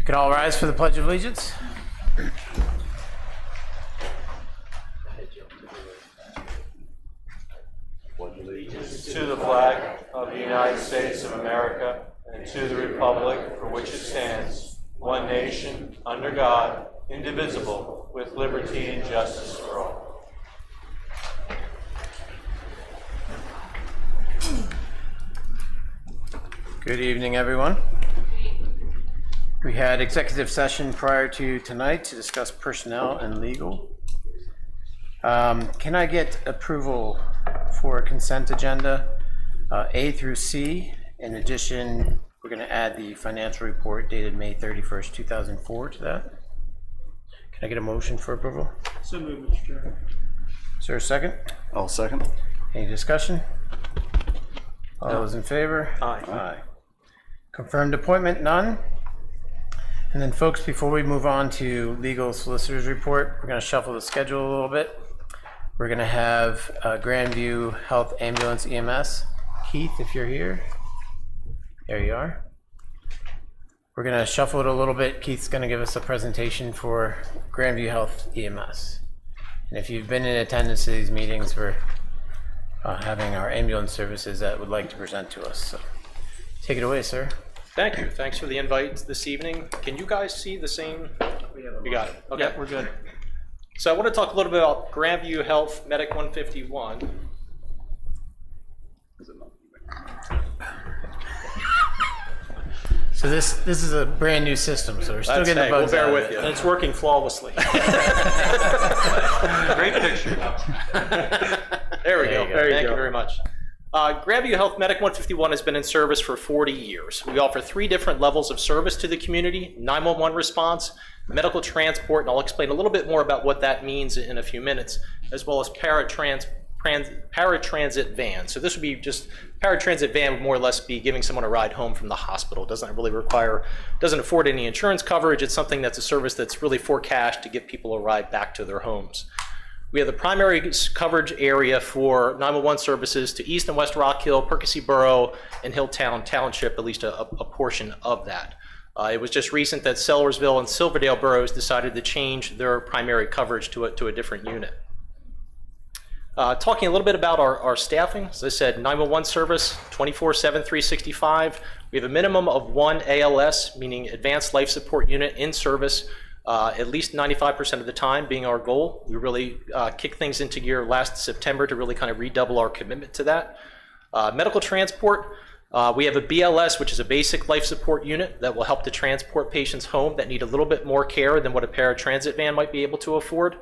can all rise for the Pledge of Allegiance. To the flag of the United States of America and to the republic for which it stands, one nation, under God, indivisible, with liberty and justice for all. Good evening, everyone. We had executive session prior to tonight to discuss personnel and legal. Can I get approval for a consent agenda, A through C? In addition, we're going to add the financial report dated May 31st, 2004 to that. Can I get a motion for approval? So moved, Mr. Chairman. Is there a second? I'll second. Any discussion? All those in favor? Aye. Aye. Confirmed appointment, none. And then folks, before we move on to legal solicitor's report, we're going to shuffle the schedule a little bit. We're going to have Grandview Health Ambulance EMS. Keith, if you're here. There you are. We're going to shuffle it a little bit. Keith's going to give us a presentation for Grandview Health EMS. And if you've been in attendance to these meetings, we're having our ambulance services that would like to present to us. So take it away, sir. Thank you. Thanks for the invite this evening. Can you guys see the same? You got it. Okay. Yeah, we're good. So I want to talk a little bit about Grandview Health Medic 151. So this is a brand new system, so we're still getting the bugs we'll out bear of with it. you. And it's working flawlessly. Great picture. There we There go. you go. Thank you very much. Grandview Health Medic 151 has been in service for 40 years. We offer 3 different levels of service to the community: 911 response, medical transport, and I'll explain a little bit more about what that means in a few minutes, as well as paratransit van. So this would be just paratransit van would more or less be giving someone a ride home from the hospital. It doesn't afford any insurance coverage. It's something that's a service that's really for cash to give people a ride back to their homes. We have the primary coverage area for 911 services to East and West Rock Hill, Percy Borough, and Hilltown Township, at least a portion of that. It was just recent that Sellersville and Silverdale boroughs decided to change their primary coverage to a different unit. Talking a little bit about our staffing, as I said, 911 service, 24/7, 365. We have a minimum of 1 ALS, meaning Advanced Life Support Unit, in service, at least 95% of the time being our goal. We really kicked things into gear last September to really kind of redouble our commitment to that. Medical transport, we have a BLS, which is a basic life support unit that will help to transport patients home that need a little bit more care than what a paratransit van might be able to afford.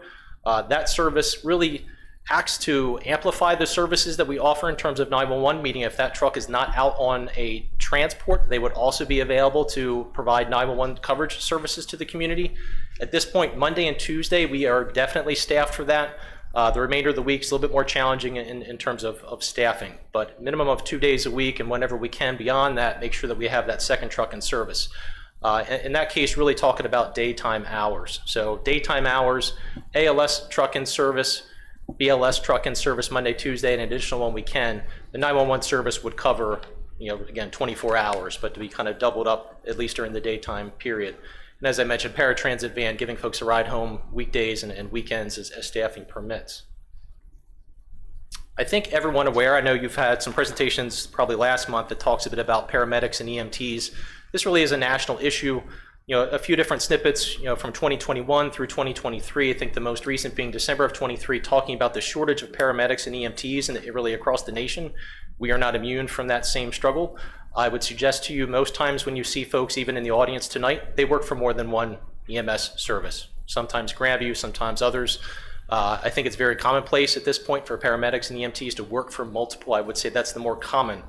That service really acts to amplify the services that we offer in terms of 911, meaning if that truck is not out on a transport, they would also be available to provide 911 coverage services to the community. At this point, Monday and Tuesday, we are definitely staffed for that. The remainder of the week is a little bit more challenging in terms of staffing, but minimum of 2 days a week, and whenever we can beyond that, make sure that we have that second truck in service. In that case, really talking about daytime hours. So daytime hours, ALS truck in service, BLS truck in service Monday, Tuesday, and an additional one we can. The 911 service would cover, again, 24 hours, but to be kind of doubled up at least during the daytime period. And as I mentioned, paratransit van, giving folks a ride home weekdays and weekends as staffing permits. I think everyone aware, I know you've had some presentations probably last month that talks a bit about paramedics and EMTs. This really is a national issue. A few different snippets, from 2021 through 2023. I think the most recent being December of 23, talking about the shortage of paramedics and EMTs and really across the nation. We are not immune from that same struggle. I would suggest to you most times when you see folks, even in the audience tonight, they work for more than one EMS service. Sometimes Grandview, sometimes others. I think it's very commonplace at this point for paramedics and EMTs to work for multiple. I would say that's the more common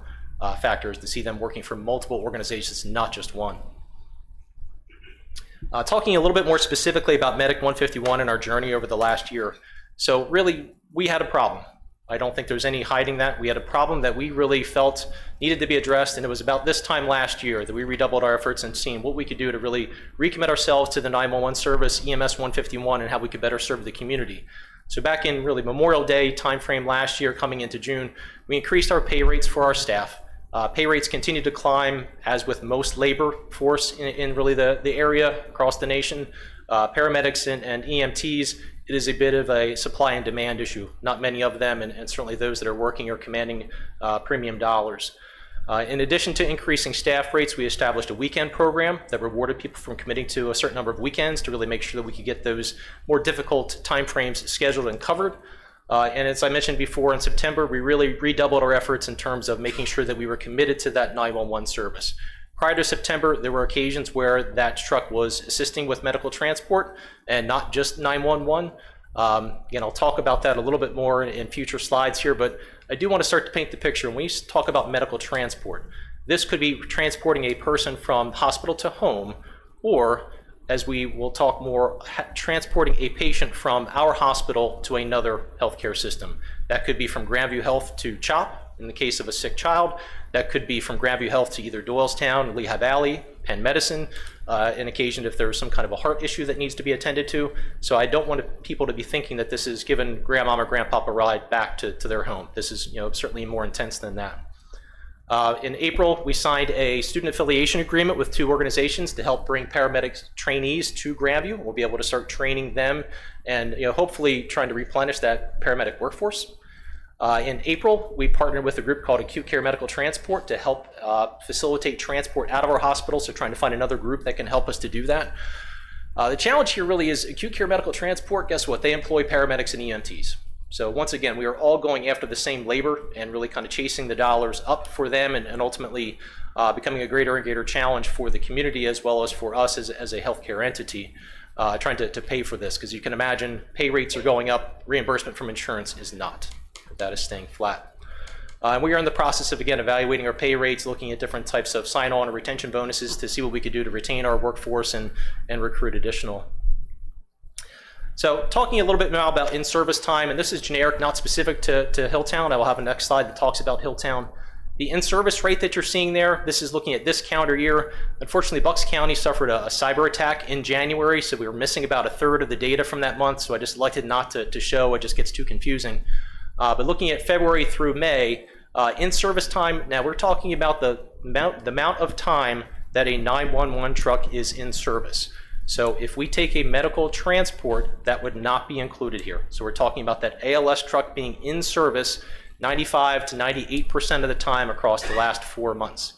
factor, is to see them working for multiple organizations, not just one. Talking a little bit more specifically about Medic 151 and our journey over the last year. So really, we had a problem. I don't think there's any hiding that. We had a problem that we really felt needed to be addressed, and it was about this time last year that we redoubled our efforts and seeing what we could do to really recommit ourselves to the 911 service, EMS 151, and how we could better serve the community. So back in really Memorial Day timeframe last year, coming into June, we increased our pay rates for our staff. Pay rates continue to climb, as with most labor force in really the area across the nation. Paramedics and EMTs, it is a bit of a supply and demand issue. Not many of them, and certainly those that are working are commanding premium dollars. In addition to increasing staff rates, we established a weekend program that rewarded people from committing to a certain number of weekends to really make sure that we could get those more difficult timeframes scheduled and covered. And as I mentioned before, in September, we really redoubled our efforts in terms of making sure that we were committed to that 911 service. Prior to September, there were occasions where that truck was assisting with medical transport and not just 911. Again, I'll talk about that a little bit more in future slides here, but I do want to start to paint the picture. When we talk about medical transport, this could be transporting a person from hospital to home, or, as we will talk more, transporting a patient from our hospital to another healthcare system. That could be from Grandview Health to CHOP, in the case of a sick child. That could be from Grandview Health to either Doylestown, Lehigh Valley, Penn Medicine, in occasion if there's some kind of a heart issue that needs to be attended to. So I don't want people to be thinking that this is giving grandmom or grandpop a ride back to their home. This is certainly more intense than that. In April, we signed a student affiliation agreement with 2 organizations to help bring paramedics trainees to Grandview. We'll be able to start training them and hopefully trying to replenish that paramedic workforce. In April, we partnered with a group called Acute Care Medical Transport to help facilitate transport out of our hospitals, so trying to find another group that can help us to do that. The challenge here really is Acute Care Medical Transport, guess what? They employ paramedics and EMTs. So once again, we are all going after the same labor and really kind of chasing the dollars up for them and ultimately becoming a greater and greater challenge for the community as well as for us as a healthcare entity trying to pay for this, because you can imagine pay rates are going up, reimbursement from insurance is not. That is staying flat. And we are in the process of, again, evaluating our pay rates, looking at different types of sign-on and retention bonuses to see what we could do to retain our workforce and recruit additional. So talking a little bit now about in-service time, and this is generic, not specific to Hilltown. I will have a next slide that talks about Hilltown. The in-service rate that you're seeing there, this is looking at this calendar year. Unfortunately, Bucks County suffered a cyber attack in January, so we were missing about 1/3 of the data from that month, so I just elected not to show. It just gets too confusing. But looking at February through May, in-service time, now we're talking about the amount of time that a 911 truck is in service. So if we take a medical transport, that would not be included here. So we're talking about that ALS truck being in service 95 to 98% of the time across the last 4 months.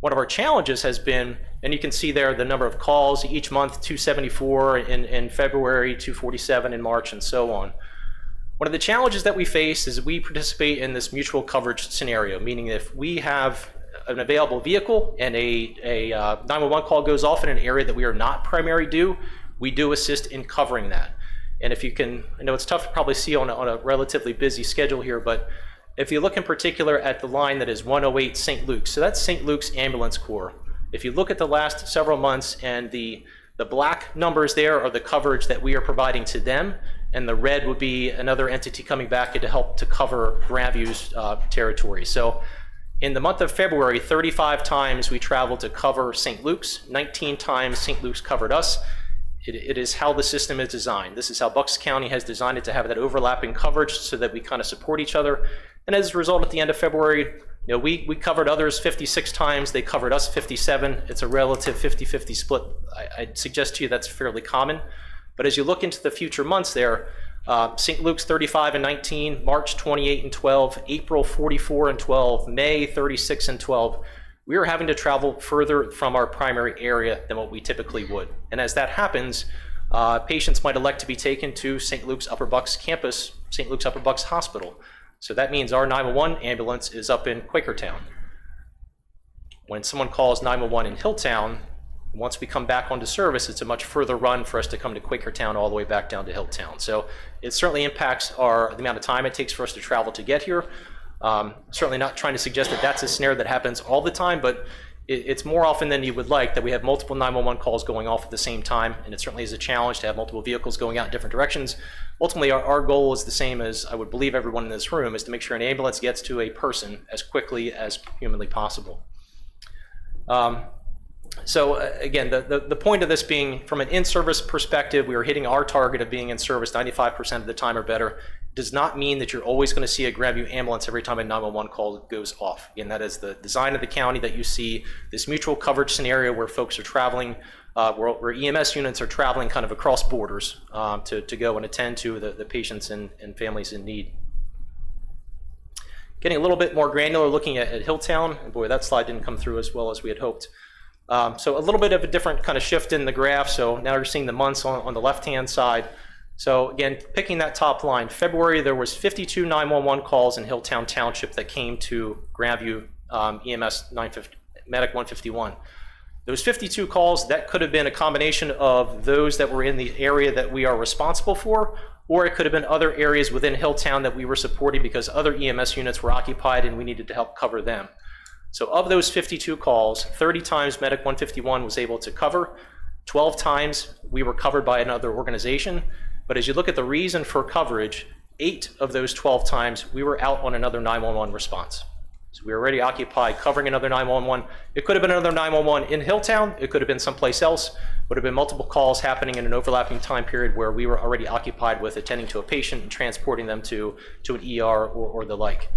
One of our challenges has been, and you can see there the number of calls each month, 274 in February, 247 in March, and so on. One of the challenges that we face is we participate in this mutual coverage scenario, meaning if we have an available vehicle and a 911 call goes off in an area that we are not primary due, we do assist in covering that. And if you can, I know it's tough to probably see on a relatively busy schedule here, but if you look in particular at the line that is 108 St. Luke's, so that's St. Luke's Ambulance Corps. If you look at the last several months, and the black numbers there are the coverage that we are providing to them, and the red would be another entity coming back in to help to cover Grandview's territory. So in the month of February, 35 times we traveled to cover St. Luke's, 19 times St. Luke's covered us. It is how the system is designed. This is how Bucks County has designed it to have that overlapping coverage so that we kind of support each other. And as a result, at the end of February, we covered others 56 times, they covered us 57. It's a relative 50-50 split. I'd suggest to you that's fairly common. But as you look into the future months there, St. Luke's 35 and 19, March 28 and 12, April 44 and 12, May 36 and 12, we are having to travel further from our primary area than what we typically would. And as that happens, patients might elect to be taken to St. Luke's Upper Bucks campus, St. Luke's Upper Bucks Hospital. So that means our 911 ambulance is up in Quakertown. When someone calls 911 in Hilltown, once we come back onto service, it's a much further run for us to come to Quakertown all the way back down to Hilltown. So it certainly impacts the amount of time it takes for us to travel to get here. Certainly not trying to suggest that that's a scenario that happens all the time, but it's more often than you would like that we have multiple 911 calls going off at the same time, and it certainly is a challenge to have multiple vehicles going out in different directions. Ultimately, our goal is the same as I would believe everyone in this room, is to make sure an ambulance gets to a person as quickly as humanly possible. So again, the point of this being, from an in-service perspective, we are hitting our target of being in service 95% of the time or better. does not mean that you're always going to see a Grandview ambulance every time a 911 call goes off. Again, that is the design of the county, that you see this mutual coverage scenario where folks are traveling, where EMS units are traveling kind of across borders to go and attend to the patients and families in need. Getting a little bit more granular, looking at Hilltown, and boy, that slide didn't come through as well as we had hoped. So a little bit of a different kind of shift in the graph. So now you're seeing the months on the left-hand side. So again, picking that top line, February, there was 52 911 calls in Hilltown Township that came to Grandview EMS Medic 151. Those 52 calls, that could have been a combination of those that were in the area that we are responsible for, or it could have been other areas within Hilltown that we were supporting because other EMS units were occupied and we needed to help cover them. So of those 52 calls, 30 times Medic 151 was able to cover, 12 times we were covered by another organization. But as you look at the reason for coverage, 8 of those 12 times we were out on another 911 response. So we were already occupied covering another 911. It could have been another 911 in Hilltown. It could have been someplace else. Would have been multiple calls happening in an overlapping time period where we were already occupied with attending to a patient and transporting them to an ER or the like.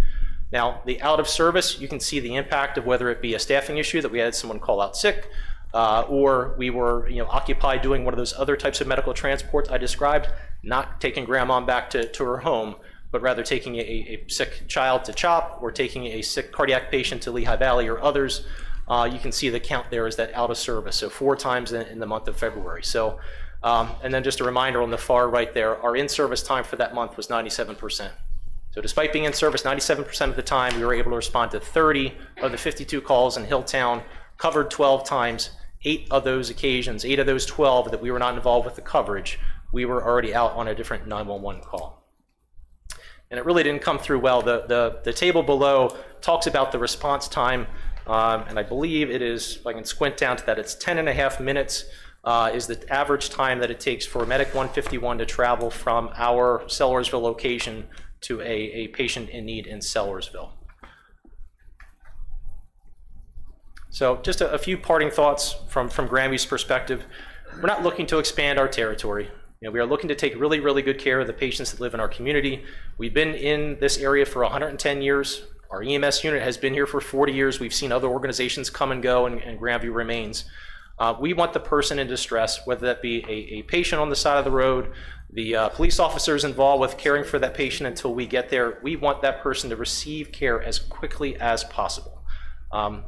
Now, the out of service, you can see the impact of whether it be a staffing issue that we had someone call out sick, or we were occupied doing one of those other types of medical transports I described, not taking grandma back to her home, but rather taking a sick child to CHOP or taking a sick cardiac patient to Lehigh Valley or others. You can see the count there is that out of service, so 4 times in the month of February. So, and then just a reminder on the far right there, our in-service time for that month was 97%. So despite being in service 97% of the time, we were able to respond to 30 of the 52 calls in Hilltown, covered 12 times. 8 of those occasions, 8 of those 12 that we were not involved with the coverage, we were already out on a different 911 call. And it really didn't come through well. The table below talks about the response time, and I believe it is, if I can squint down to that, it's 10.5 minutes is the average time that it takes for Medic 151 to travel from our Sellersville location to a patient in need in Sellersville. So just a few parting thoughts from Grandview's perspective. We're not looking to expand our territory. We are looking to take really, really good care of the patients that live in our community. We've been in this area for 110 years. Our EMS unit has been here for 40 years. We've seen other organizations come and go, and Grandview remains. We want the person in distress, whether that be a patient on the side of the road, the police officers involved with caring for that patient until we get there. We want that person to receive care as quickly as possible.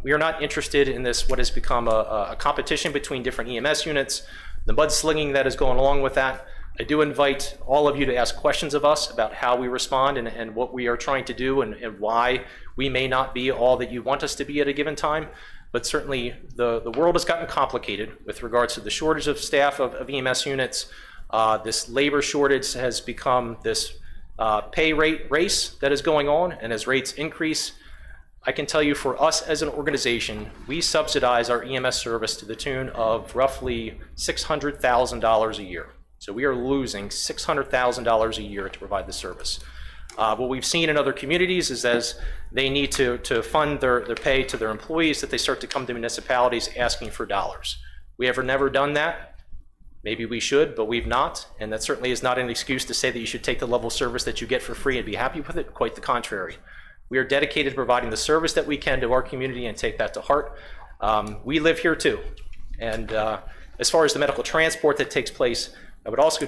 We are not interested in this, what has become a competition between different EMS units, the mudslinging that is going along with that. I do invite all of you to ask questions of us about how we respond and what we are trying to do and why we may not be all that you want us to be at a given time. But certainly the world has gotten complicated with regards to the shortage of staff of EMS units. This labor shortage has become this pay rate race that is going on, and as rates increase, I can tell you for us as an organization, we subsidize our EMS service to the tune of roughly $600,000 a year. So we are losing $600,000 a year to provide the service. What we've seen in other communities is as they need to fund their pay to their employees, that they start to come to municipalities asking for dollars. We have never done that. Maybe we should, but we've not. And that certainly is not an excuse to say that you should take the level of service that you get for free and be happy with it. Quite the contrary. We are dedicated to providing the service that we can to our community and take that to heart. We live here too. And as far as the medical transport that takes place, I would also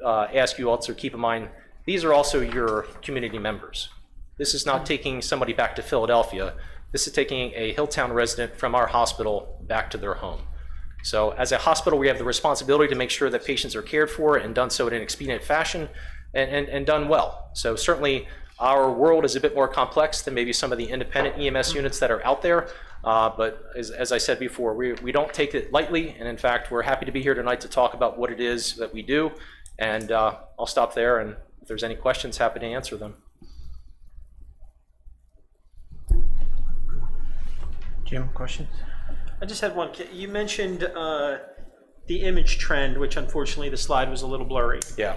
ask you also to keep in mind, these are also your community members. This is not taking somebody back to Philadelphia. This is taking a Hilltown resident from our hospital back to their home. So as a hospital, we have the responsibility to make sure that patients are cared for and done so in an expedient fashion and done well. So certainly our world is a bit more complex than maybe some of the independent EMS units that are out there. But as I said before, we don't take it lightly. And in fact, we're happy to be here tonight to talk about what it is that we do. And I'll stop there. And if there's any questions, happy to answer them. Jim, questions? I just had one. You mentioned the image trend, which unfortunately the slide was a little blurry. Yeah.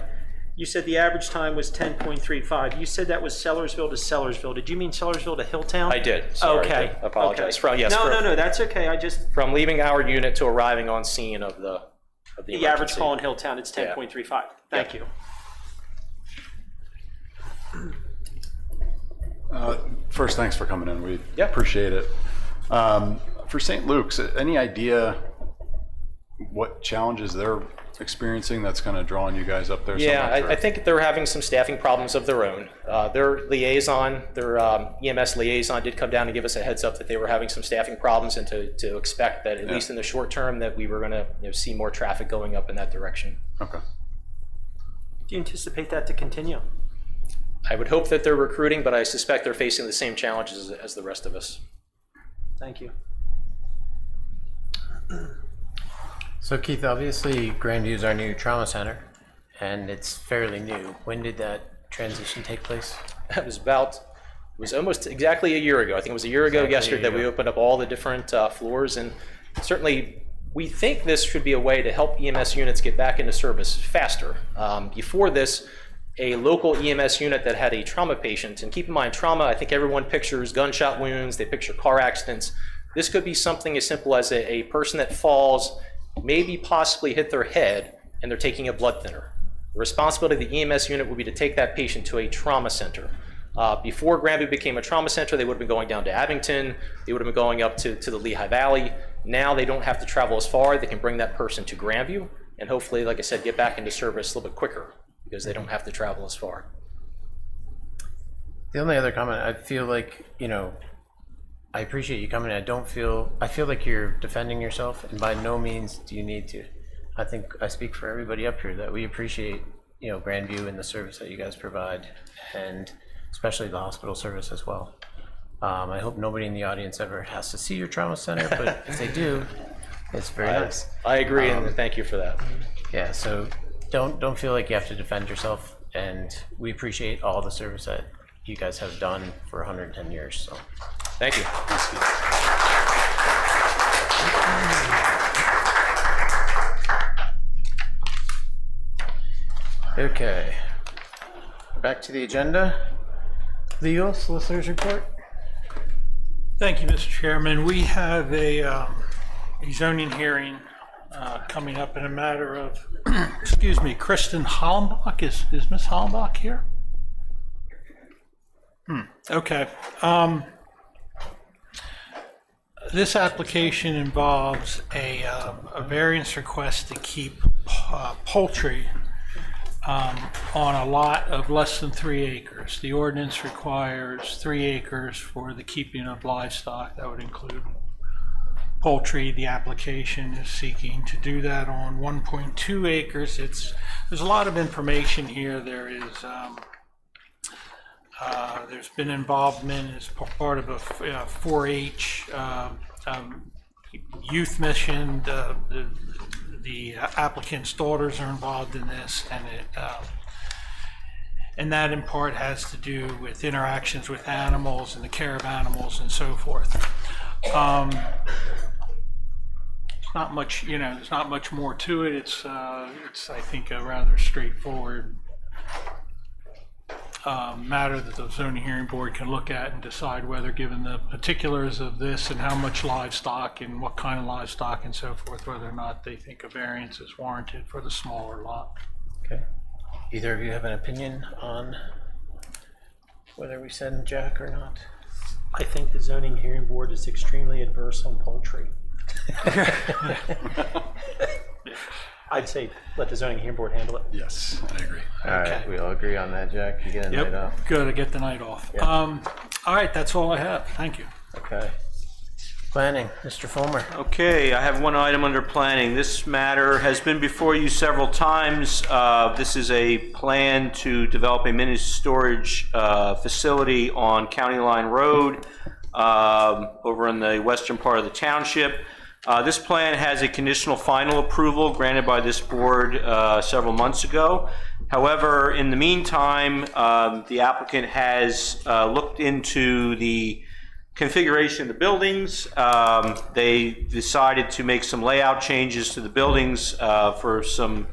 You said the average time was 10.35. You said that was Sellersville to Sellersville. Did you mean Sellersville to Hilltown? I did. Sorry. Okay. I apologize. Okay. No, that's okay. From leaving our unit to arriving on scene of the average call in Hilltown, it's 10.35. Thank you. First, thanks for coming in. We Yeah. appreciate it. For St. Luke's, any idea what challenges they're experiencing that's kind of drawing you guys up there? so Yeah, much, or- I think they're having some staffing problems of their own. Their liaison, their EMS liaison did come down and give us a heads up that they were having some staffing problems and to expect that at least in the short term that we were going to see more traffic going up in that direction. Okay. Do you anticipate that to continue? I would hope that they're recruiting, but I suspect they're facing the same challenges as the rest of us. Thank you. So Keith, obviously Grandview is our new trauma center, and it's fairly new. When did that transition take place? It was almost exactly a year ago. I think it was a year ago yesterday that we opened up all the different floors, and certainly we think this should be a way to help EMS units get back into service faster. Before this, a local EMS unit that had a trauma patient, and keep in mind trauma, I think everyone pictures gunshot wounds, they picture car accidents. This could be something as simple as a person that falls, maybe possibly hit their head, and they're taking a blood thinner. The responsibility of the EMS unit would be to take that patient to a trauma center. Before Grandview became a trauma center, they would have been going down to Abington, they would have been going up to the Lehigh Valley. Now they don't have to travel as far, they can bring that person to Grandview, and hopefully, like I said, get back into service a little bit quicker because they don't have to travel as far. The only other comment, I feel like, I appreciate you coming. I feel like you're defending yourself, and by no means do you need to. I think I speak for everybody up here that we appreciate, Grandview and the service that you guys provide, and especially the hospital service as well. I hope nobody in the audience ever has to see your trauma center, but if they do, it's very nice. I agree, and thank you for that. Yeah, so don't feel like you have to defend yourself, and we appreciate all the service that you guys have done for 110 years. So Thank you. okay, back to the agenda. Legal solicitors report. Thank you, Mr. Chairman. We have a zoning hearing coming up in a matter of, excuse me, Kristen Hollenbach. Is Ms. Hollenbach here? Okay. This application involves a variance request to keep poultry on a lot of less than 3 acres. The ordinance requires 3 acres for the keeping of livestock. That would include poultry. The application is seeking to do that on 1.2 acres. There's a lot of information here. There's been involvement as part of a 4-H youth mission. The applicant's daughters are involved in this, and that in part has to do with interactions with animals and the care of animals and so forth. It's not much, there's not much more to it. It's I think a rather straightforward matter that the zoning hearing board can look at and decide whether, given the particulars of this and how much livestock and what kind of livestock and so forth, whether or not they think a variance is warranted for the smaller lot. Okay. Either of you have an opinion on whether we send Jack or not? I think the zoning hearing board is extremely adverse on poultry. I'd say let the zoning hearing board handle it. Yes, I agree. All right, we all agree on that, Jack. You get a night off. Good, I get the night off. Yep. All right, that's all I have. Thank you. Okay. Planning, Mr. Fulmer. Okay, I have one item under planning. This matter has been before you several times. This is a plan to develop a mini storage facility on County Line Road over in the western part of the township. This plan has a conditional final approval granted by this board several months ago. However, in the meantime, the applicant has looked into the configuration of the buildings. They decided to make some layout changes to the buildings for some,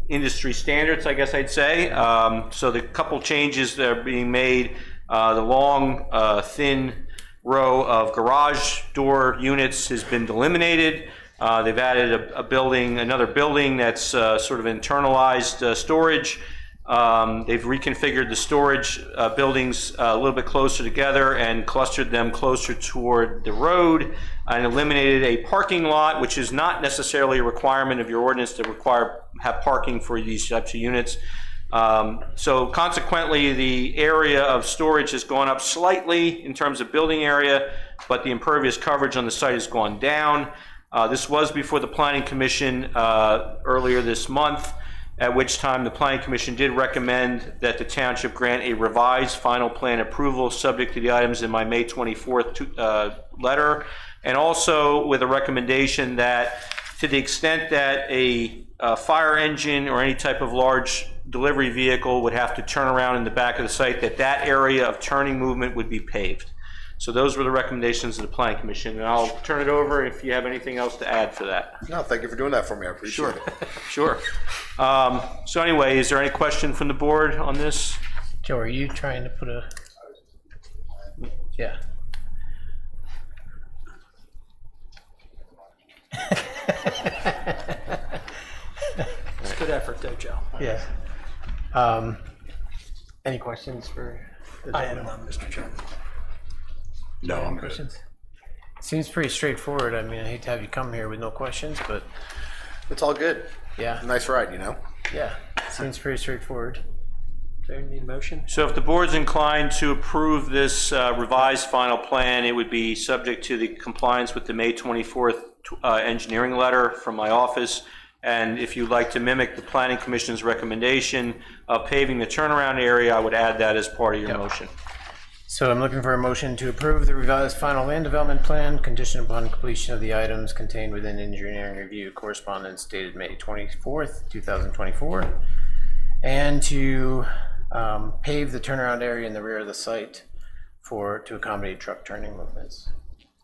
industry standards, I guess I'd say. So the couple changes that are being made, the long, thin row of garage door units has been eliminated. They've added another building that's sort of internalized storage. They've reconfigured the storage buildings a little bit closer together and clustered them closer toward the road, and eliminated a parking lot, which is not necessarily a requirement of your ordinance to have parking for these types of units. So consequently, the area of storage has gone up slightly in terms of building area, but the impervious coverage on the site has gone down. This was before the Planning Commission earlier this month, at which time the Planning Commission did recommend that the township grant a revised final plan approval subject to the items in my May 24th letter, and also with a recommendation that to the extent that a fire engine or any type of large delivery vehicle would have to turn around in the back of the site, that area of turning movement would be paved. So those were the recommendations of the Planning Commission, and I'll turn it over if you have anything else to add for that. No, thank you for doing that for me. I appreciate it. Sure. So anyway, is there any question from the board on this? Joe, are you trying to put a? Yeah. It's good effort though, Joe. Yeah. Any questions for? I have none, Mr. Chairman. No, I'm good. Questions? Seems pretty straightforward. I mean, I hate to have you come here with no questions, but It's all good. yeah, Nice ride, you know? yeah, seems pretty straightforward. Do you need a motion? So if the board's inclined to approve this revised final plan, it would be subject to the compliance with the May 24th engineering letter from my office. And if you'd like to mimic the Planning Commission's recommendation of paving the turnaround area, I would add that as part of your motion. So I'm looking for a motion to approve the revised final land development plan conditioned upon completion of the items contained within engineering review correspondence dated May 24th, 2024, and to pave the turnaround area in the rear of the site to accommodate truck turning movements.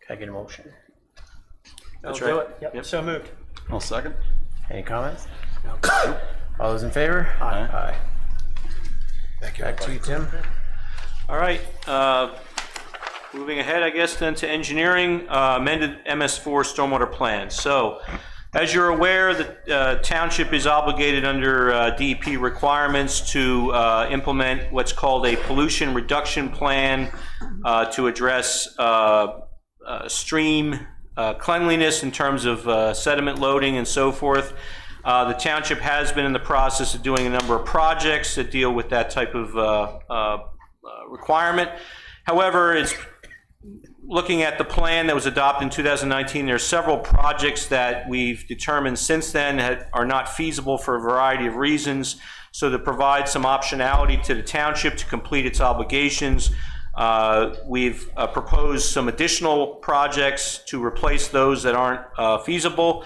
Can I get a motion? I'll right. do it. Yep. So moved. I'll second. Any comments? All those in favor? Aye. Aye. Thank you. Back to you, Tim. All right, moving ahead, I guess, then to engineering, amended MS4 stormwater plan. So, as you're aware, the township is obligated under DEP requirements to implement what's called a pollution reduction plan to address stream cleanliness in terms of sediment loading and so forth. The township has been in the process of doing a number of projects that deal with that type of requirement. However, it's looking at the plan that was adopted in 2019, there are several projects that we've determined since then are not feasible for a variety of reasons. So to provide some optionality to the township to complete its obligations, we've proposed some additional projects to replace those that aren't feasible.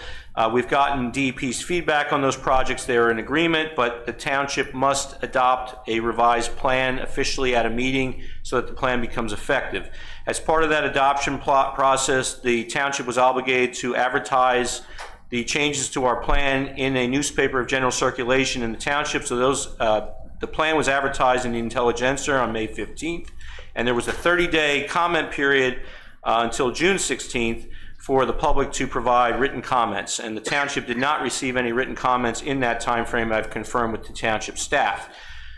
We've gotten DEP's feedback on those projects. They're in agreement, but the township must adopt a revised plan officially at a meeting so that the plan becomes effective. As part of that adoption process, the township was obligated to advertise the changes to our plan in a newspaper of general circulation in the township. So the plan was advertised in the Intelligencer on May 15th, and there was a 30-day comment period until June 16th for the public to provide written comments, and the township did not receive any written comments in that time frame. I've confirmed with the township staff.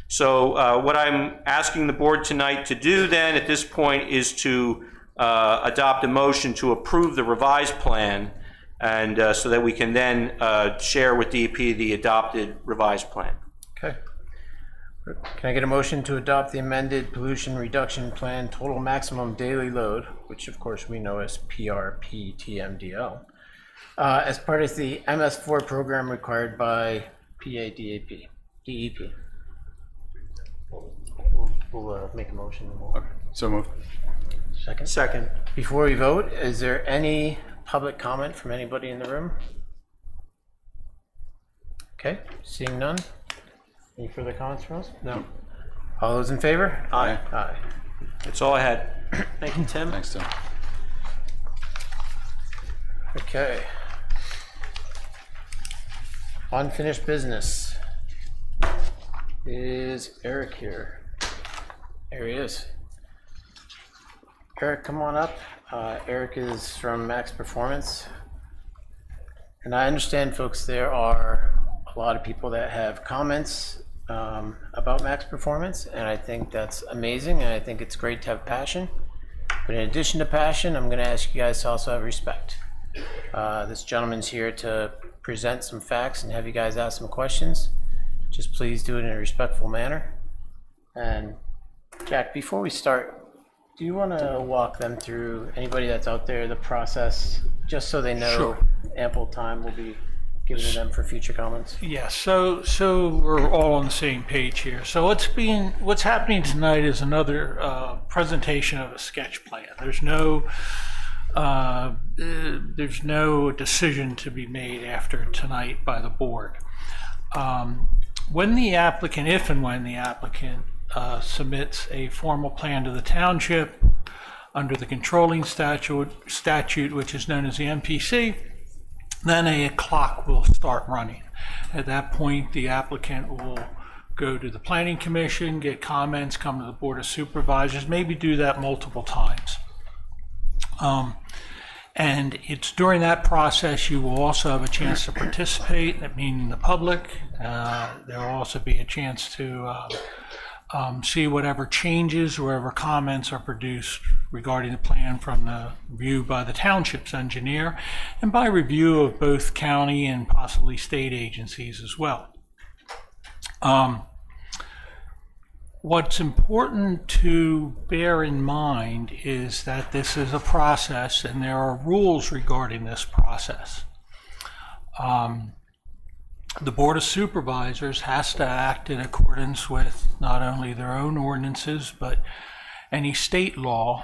So what I'm asking the board tonight to do then at this point is to adopt a motion to approve the revised plan, and so that we can then share with DEP the adopted revised plan. Okay. Can I get a motion to adopt the amended pollution reduction plan total maximum daily load, which of course we know as PRPTMDL, as part of the MS4 program required by DEP. We'll make a motion. Okay, so moved. Second? Second. Before we vote, is there any public comment from anybody in the room? Okay, seeing none. Any further comments from us? No. All those in favor? Aye. Aye. That's all I had. Thank you, Tim. Thanks, Tim. Okay. Unfinished business. Is Eric here? There he is. Eric, come on up. Eric is from Max Performance. And I understand, folks, there are a lot of people that have comments about Max Performance, and I think that's amazing, and I think it's great to have passion. But in addition to passion, I'm going to ask you guys to also have respect. This gentleman's here to present some facts and have you guys ask some questions. Just please do it in a respectful manner. And Jack, before we start, do you want to walk them through, anybody that's out there, the process, just so they know Sure. ample time will be given to them for future comments? Yeah, so we're all on the same page here. So what's happening tonight is another presentation of a sketch plan. There's no decision to be made after tonight by the board. When the applicant, if and when the applicant submits a formal plan to the township under the controlling statute, which is known as the MPC, then a clock will start running. At that point, the applicant will go to the Planning Commission, get comments, come to the Board of Supervisors, maybe do that multiple times. And it's during that process you will also have a chance to participate, meaning the public. There will also be a chance to see whatever changes, whatever comments are produced regarding the plan from the review by the township's engineer and by review of both county and possibly state agencies as well. What's important to bear in mind is that this is a process and there are rules regarding this process. The Board of Supervisors has to act in accordance with not only their own ordinances, but any state law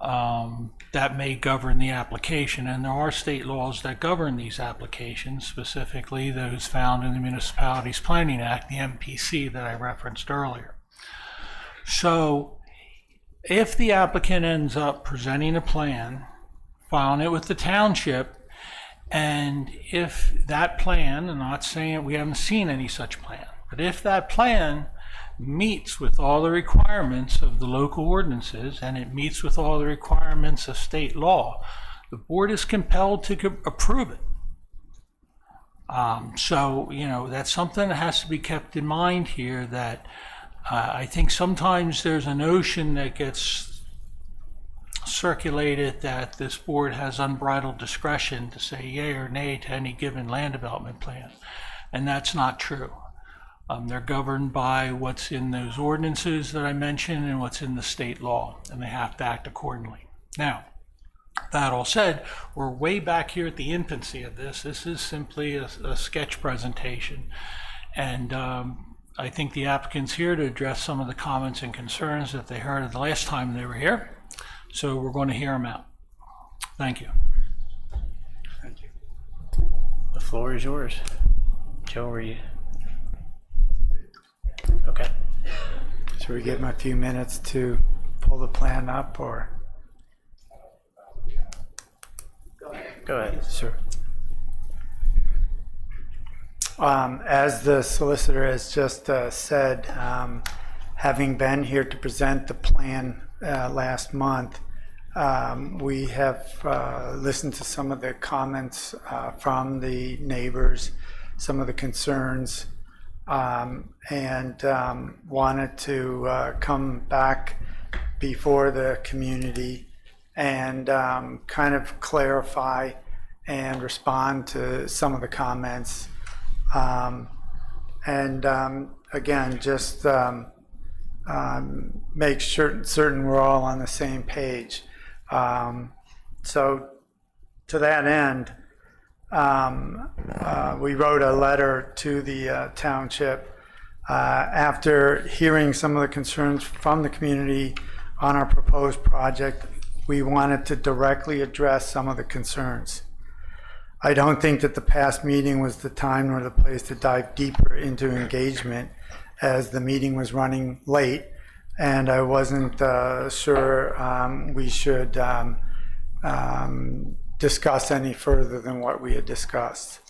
that may govern the application. And there are state laws that govern these applications, specifically those found in the Municipalities Planning Act, the MPC that I referenced earlier. So if the applicant ends up presenting a plan, filing it with the township, and if that plan, I'm not saying we haven't seen any such plan, but if that plan meets with all the requirements of the local ordinances and it meets with all the requirements of state law, the board is compelled to approve it. So, that's something that has to be kept in mind here, that I think sometimes there's a notion that gets circulated that this board has unbridled discretion to say yay or nay to any given land development plan, and that's not true. They're governed by what's in those ordinances that I mentioned and what's in the state law, and they have to act accordingly. Now, that all said, we're way back here at the infancy of this. This is simply a sketch presentation, and I think the applicant's here to address some of the comments and concerns that they heard the last time they were here. So we're going to hear them out. Thank you. Thank you. The floor is yours. Joe, were you? Okay. Should we give him a few minutes to pull the plan up, or? Go ahead. Sure. As the solicitor has just said, having been here to present the plan last month, we have listened to some of the comments from the neighbors, some of the concerns, and wanted to come back before the community and kind of clarify and respond to some of the comments. Again, just make certain we're all on the same page. So to that end, we wrote a letter to the township after hearing some of the concerns from the community on our proposed project. We wanted to directly address some of the concerns. I don't think that the past meeting was the time nor the place to dive deeper into engagement, as the meeting was running late and I wasn't sure we should discuss any further than what we had discussed.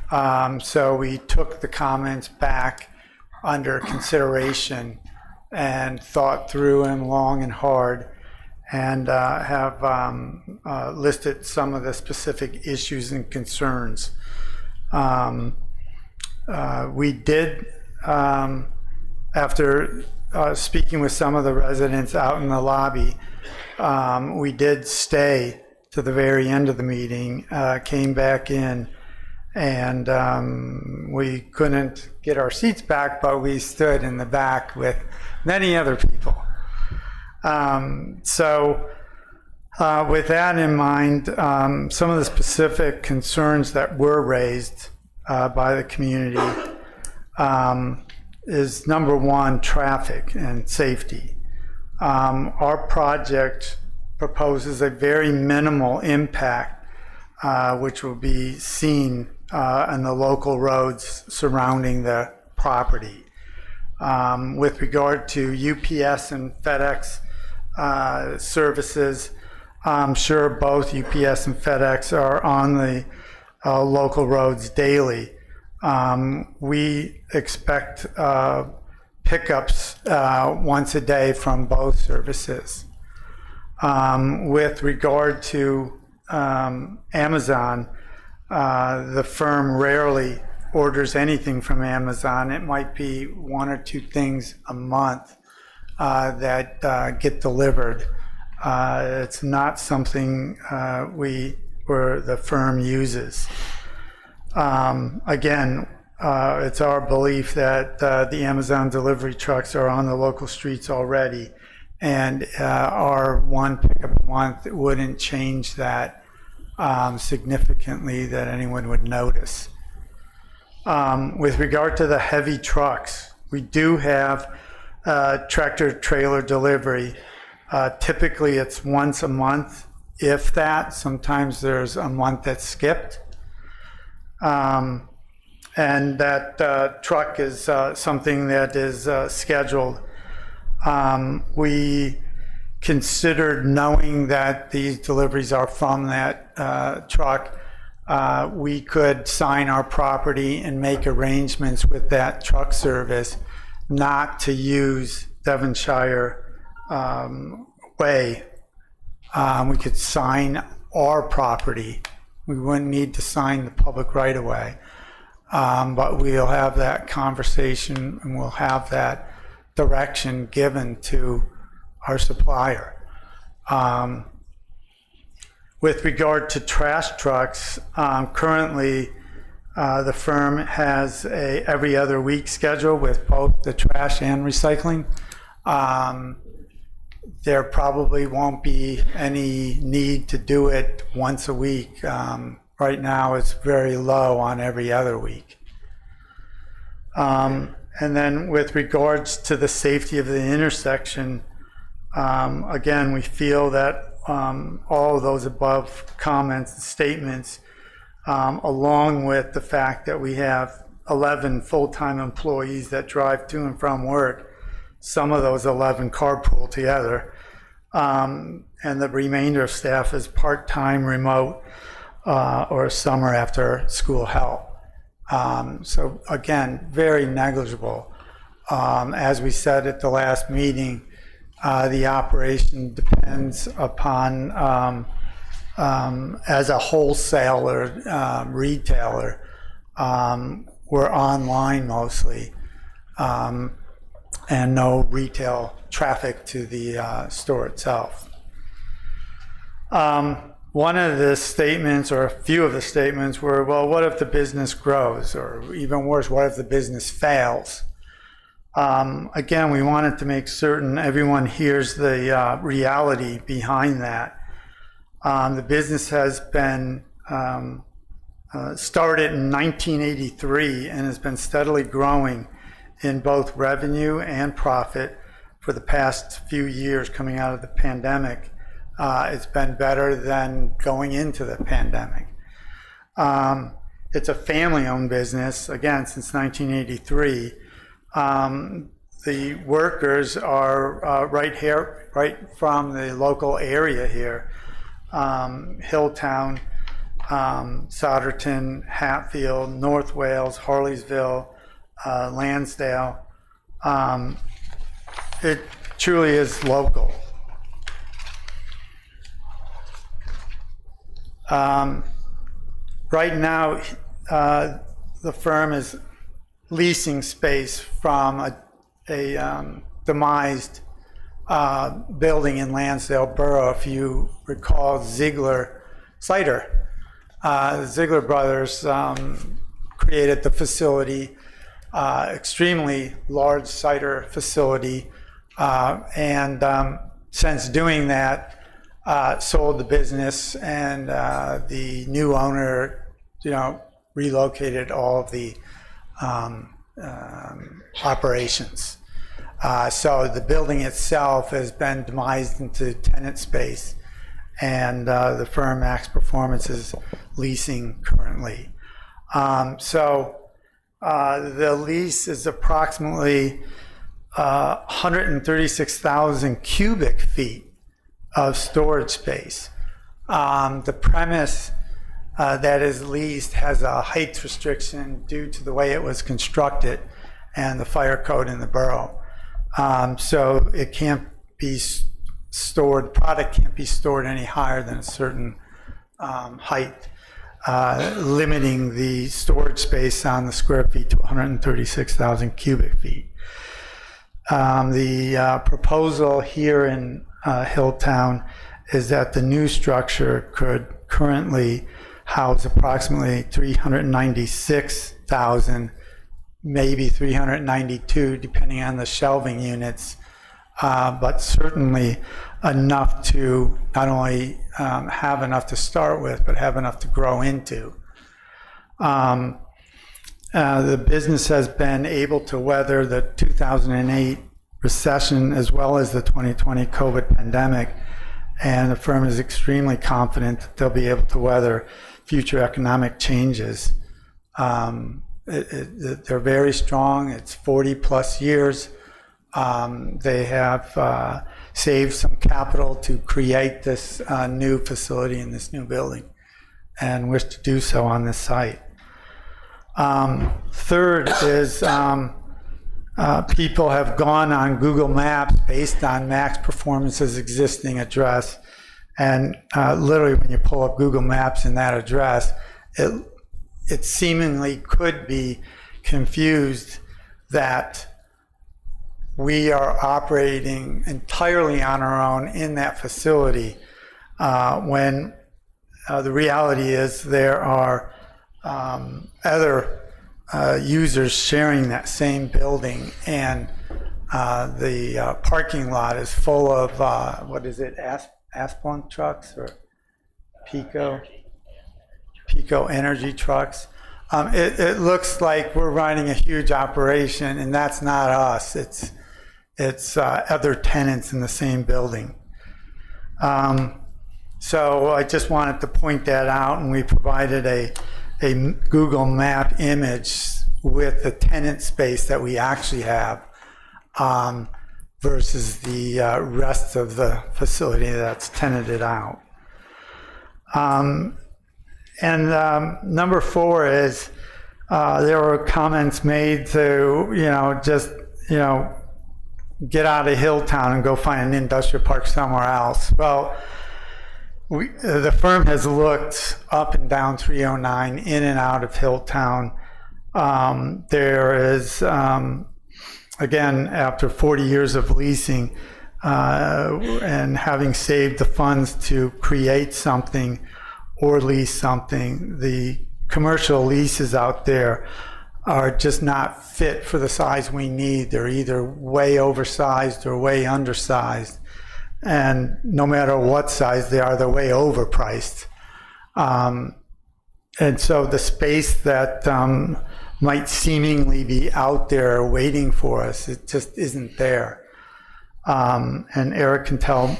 So we took the comments back under consideration and thought through them long and hard, and have listed some of the specific issues and concerns. We did after speaking with some of the residents out in the lobby, we did stay to the very end of the meeting, came back in, and we couldn't get our seats back, but we stood in the back with many other people. With that in mind, some of the specific concerns that were raised by the community is number one, traffic and safety. Our project proposes a very minimal impact, which will be seen on the local roads surrounding the property. With regard to UPS and FedEx services, I'm sure both UPS and FedEx are on the local roads daily. We expect pickups once a day from both services. With regard to Amazon, the firm rarely orders anything from Amazon. It might be one or two things a month that get delivered. It's not something the firm uses. Again, it's our belief that the Amazon delivery trucks are on the local streets already, and our one pickup a month wouldn't change that significantly that anyone would notice. With regard to the heavy trucks, we do have tractor trailer delivery. Typically it's once a month, if that. Sometimes there's a month that's skipped. And that truck is something that is scheduled. We considered, knowing that these deliveries are from that truck, we could sign our property and make arrangements with that truck service not to use Devonshire Way. We could sign our property. We wouldn't need to sign the public right of way. But we'll have that conversation and we'll have that direction given to our supplier. With regard to trash trucks, currently the firm has a every other week schedule with both the trash and recycling. There probably won't be any need to do it once a week. Right now it's very low on every other week. And then with regards to the safety of the intersection, again, we feel that all of those above comments and statements, along with the fact that we have 11 full-time employees that drive to and from work, some of those 11 carpool together, and the remainder of staff is part-time, remote, or summer after school help. So again, very negligible. As we said at the last meeting, the operation depends upon, as a wholesaler, retailer, we're online mostly, and no retail traffic to the store itself. One of the statements, or a few of the statements, were, well, what if the business grows? Or even worse, what if the business fails? Again, we wanted to make certain everyone hears the reality behind that. The business has been started in 1983 and has been steadily growing in both revenue and profit for the past few years coming out of the pandemic. It's been better than going into the pandemic. It's a family-owned business, again, since 1983. The workers are right here, right from the local area here. Hilltown, Souderton, Hatfield, North Wales, Harleysville, Lansdale. It truly is local. Right now, the firm is leasing space from a demised building in Lansdale Borough. If you recall Ziegler Cider, the Ziegler brothers created the facility, extremely large cider facility, and since doing that, sold the business, and the new owner, relocated all of the operations. So the building itself has been demised into tenant space, and the firm Max Performance is leasing currently. So the lease is approximately 136,000 cubic feet of storage space. The premise that is leased has a height restriction due to the way it was constructed and the fire code in the borough. So it can't be stored, product can't be stored any higher than a certain height, limiting the storage space on the square feet to 136,000 cubic feet. The proposal here in Hilltown is that the new structure could currently house approximately 396,000, maybe 392, depending on the shelving units, but certainly enough to not only have enough to start with, but have enough to grow into. The business has been able to weather the 2008 recession as well as the 2020 COVID pandemic, and the firm is extremely confident that they'll be able to weather future economic changes. They're very strong. It's 40 plus years. They have saved some capital to create this new facility in this new building and wish to do so on this site. Third is people have gone on Google Maps based on Max Performance's existing address, and literally when you pull up Google Maps in that address, it seemingly could be confused that we are operating entirely on our own in that facility, when the reality is there are other users sharing that same building, and the parking lot is full of Asplunk trucks or Pico Energy trucks. It looks like we're running a huge operation, and that's not us. It's other tenants in the same building. So I just wanted to point that out, and we provided a Google Map image with the tenant space that we actually have versus the rest of the facility that's tenanted out. Number 4 is there were comments made to get out of Hilltown and go find an industrial park somewhere else. Well, the firm has looked up and down 309, in and out of Hilltown. There is, again, after 40 years of leasing and having saved the funds to create something or lease something, the commercial leases out there are just not fit for the size we need. They're either way oversized or way undersized. And no matter what size they are, they're way overpriced. And so the space that might seemingly be out there waiting for us, it just isn't there. And Eric can tell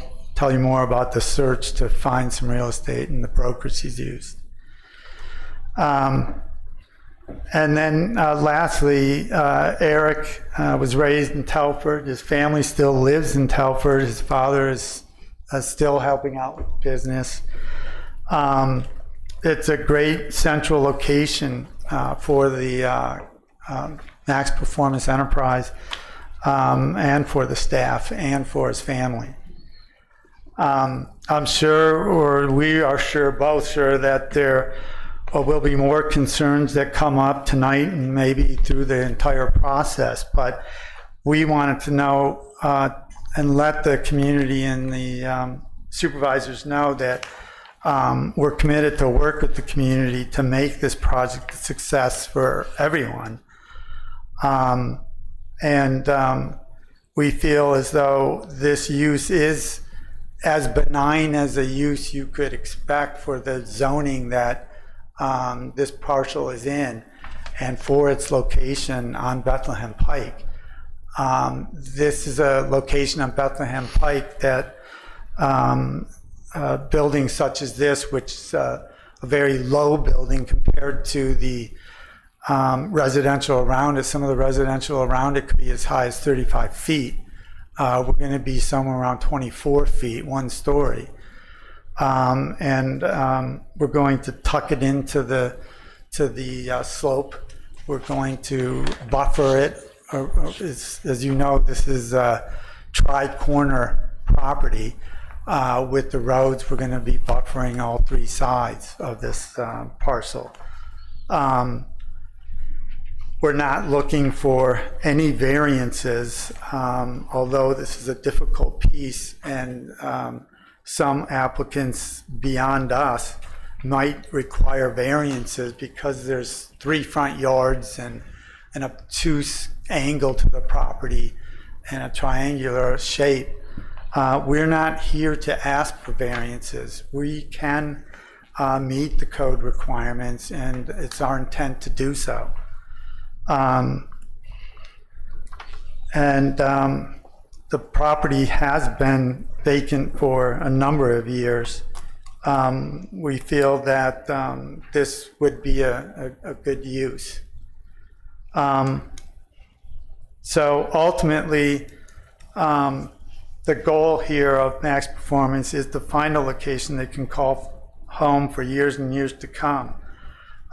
you more about the search to find some real estate and the brokerage he's used. And then lastly, Eric was raised in Telford. His family still lives in Telford. His father is still helping out with business. It's a great central location for the Max Performance Enterprise, and for the staff and for his family. I'm sure, or we are sure, both sure, that there will be more concerns that come up tonight and maybe through the entire process. But we wanted to know and let the community and the supervisors know that we're committed to work with the community to make this project a success for everyone. We feel as though this use is as benign as a use you could expect for the zoning that this parcel is in and for its location on Bethlehem Pike. This is a location on Bethlehem Pike that buildings such as this, which is a very low building compared to the residential around it. Some of the residential around it could be as high as 35 feet. We're going to be somewhere around 24 feet, 1 story. We're going to tuck it into the slope. We're going to buffer it. As you know, this is a tri-corner property. With the roads, we're going to be buffering all 3 sides of this parcel. We're not looking for any variances, although this is a difficult piece, and some applicants beyond us might require variances because there's 3 front yards and an obtuse angle to the property and a triangular shape. We're not here to ask for variances. We can meet the code requirements, and it's our intent to do so. The property has been vacant for a number of years. We feel that this would be a good use. So ultimately, the goal here of Max Performance is to find a location they can call home for years and years to come.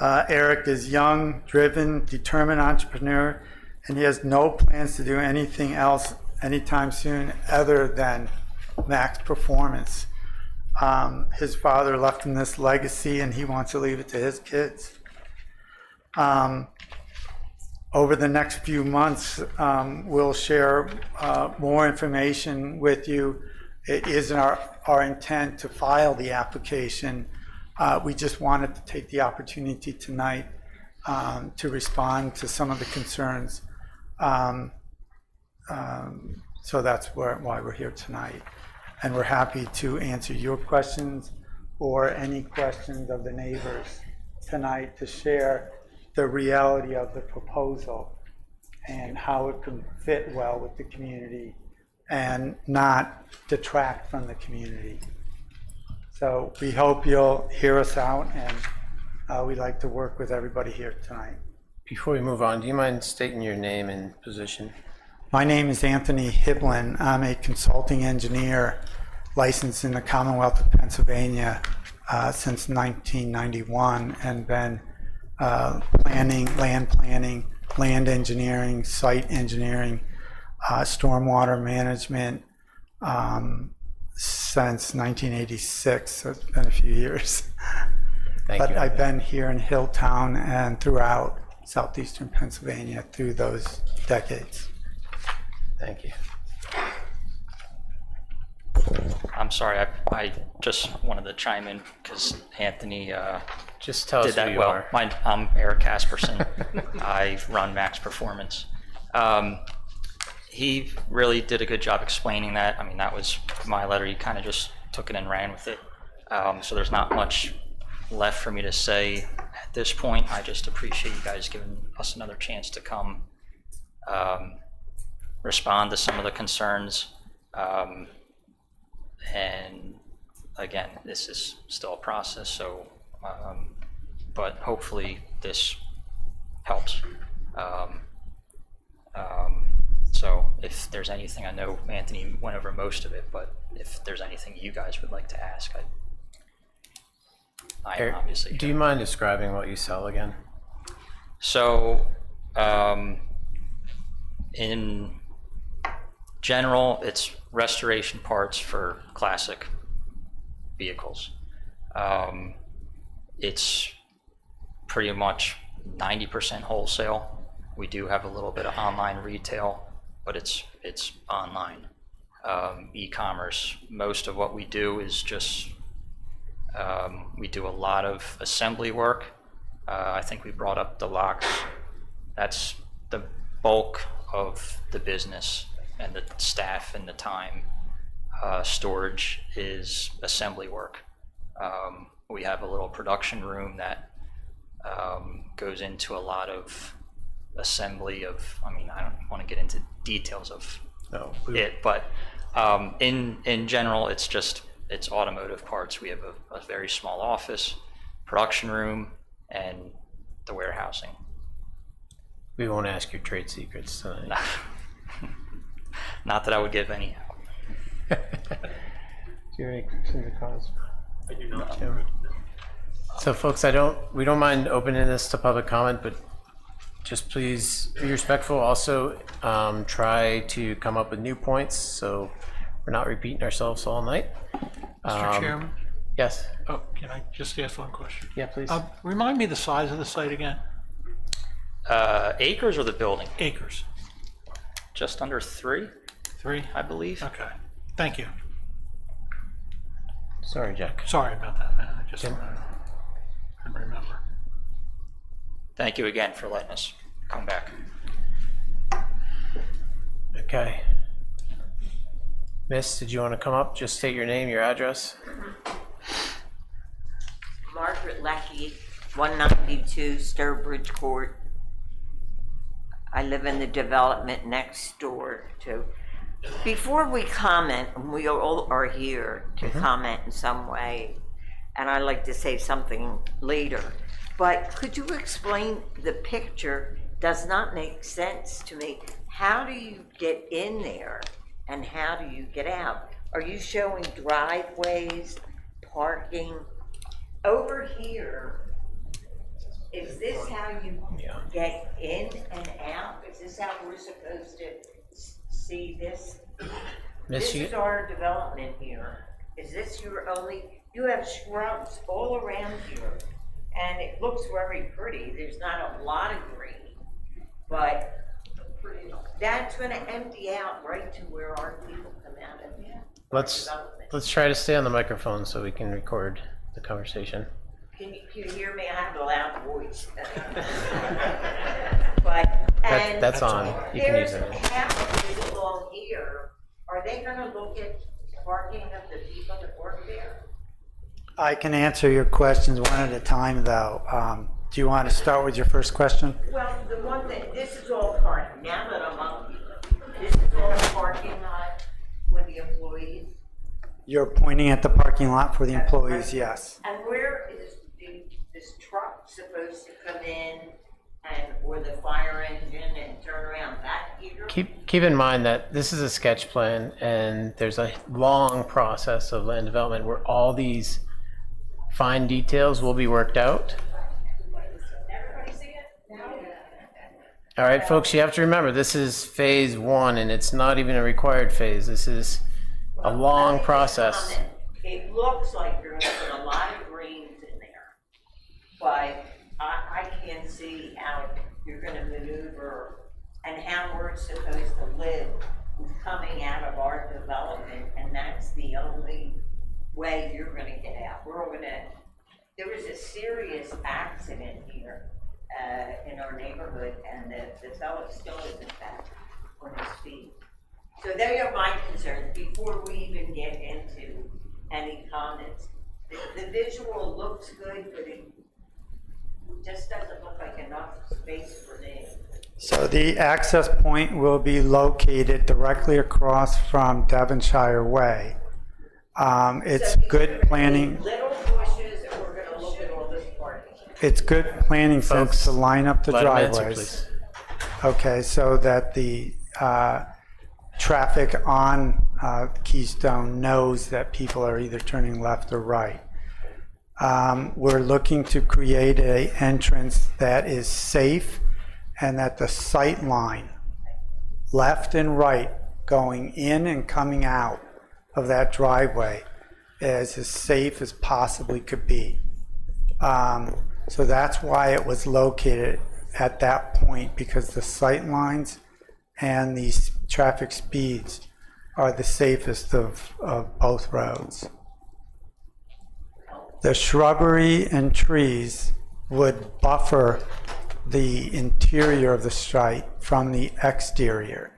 Eric is young, driven, determined entrepreneur, and he has no plans to do anything else anytime soon other than Max Performance. His father left him this legacy, and he wants to leave it to his kids. Over the next few months, we'll share more information with you. It is our intent to file the application. We just wanted to take the opportunity tonight to respond to some of the concerns. So that's why we're here tonight. And we're happy to answer your questions or any questions of the neighbors tonight to share the reality of the proposal and how it can fit well with the community and not detract from the community. So we hope you'll hear us out, and we'd like to work with everybody here tonight. Before we move on, do you mind stating your name and position? My name is Anthony Hiblin. I'm a consulting engineer licensed in the Commonwealth of Pennsylvania since 1991, and been land planning, land engineering, site engineering, stormwater management since 1986. So it's been a few years. Thank you. I've been here in Hilltown and throughout southeastern Pennsylvania through those decades. Thank you. I'm sorry, I just wanted to chime in because Anthony Just tell did us who that you well. are. I'm Eric Casperson. I run Max Performance. He really did a good job explaining that. I mean, that was my letter. He kind of just took it and ran with it. So there's not much left for me to say at this point. I just appreciate you guys giving us another chance to come respond to some of the concerns. And again, this is still a process, so, but hopefully this helps. So if there's anything, I know Anthony went over most of it, but if there's anything you guys would like to ask, I am Eric, obviously. do you mind describing what you sell again? So, in general, it's restoration parts for classic vehicles. It's pretty much 90% wholesale. We do have a little bit of online retail, but it's online. E-commerce, most of what we do is just, we do a lot of assembly work. I think we brought up the locks. That's the bulk of the business and the staff and the time. Storage is assembly work. We have a little production room that goes into a lot of assembly of, I mean, I don't want to get into details of it, but in general, it's automotive parts. We have a very small office, production room, and the warehousing. We won't ask your trade secrets tonight. Not that I would give any out. Do you have any questions or comments? I do not. So folks, we don't mind opening this to public comment, but just please be respectful. Also, try to come up with new points so we're not repeating ourselves all night. Mr. Chairman? Yes. Oh, can I just ask one question? Yeah, please. Remind me the size of the site again? Acres or the building? Acres. Just under 3, 3? I believe. Okay. Thank you. Sorry, Jack. Sorry about that, man. I just couldn't remember. Thank you again for letting us come back. Okay. Miss, did you want to come up? Just state your name, your address. Margaret Leckie, 192 Sturbridge Court. I live in the development next door to. Before we comment, and we all are here to comment in some way, and I'd like to say something later, but could you explain, the picture does not make sense to me. How do you get in there and how do you get out? Are you showing driveways, parking? Over here, is this how you get in and out? Is this how we're supposed to see this? Miss, This is our development here. Is this your only, you have shrubs all around here, and it looks very pretty. There's not a lot of green, but that's gonna empty out right to where our people come out of. Let's try to stay on the microphone so we can record the conversation. Can you hear me? I have a loud voice. But, and That's on. You can use there's it. houses along here. Are they gonna look at parking of the people that work there? I can answer your questions one at a time, though. Do you want to start with your first question? Well, the one that, this is all parking. Now that I'm up here, this is all parking lot for the employees. You're pointing at the parking lot for the employees, yes. And where is this truck supposed to come in, and or the fire engine, and turn around back here? Keep in mind that this is a sketch plan and there's a long process of land development where all these fine details will be worked out. All right, folks, you have to remember, this is phase 1 and it's not even a required phase. This is a long process. It looks like you're gonna put a lot of greens in there, but I can't see how you're gonna maneuver and how we're supposed to live coming out of our development, and that's the only way you're gonna get out. There was a serious accident here in our neighborhood, and the fellow still isn't back on his feet. So they are my concerns before we even get into any comments. The visual looks good, but it just doesn't look like enough space for me. So the access point will be located directly across from Devonshire Way. It's So these are good gonna be planning. Little bushes, and we're gonna look at all this parking. It's good planning sense Folks, to line up the let him answer, driveways. please. Okay, so that the traffic on Keystone knows that people are either turning left or right. We're looking to create an entrance that is safe and that the sight line, left and right, going in and coming out of that driveway is as safe as possibly could be. So that's why it was located at that point, because the sight lines and the traffic speeds are the safest of both roads. The shrubbery and trees would buffer the interior of the site from the exterior.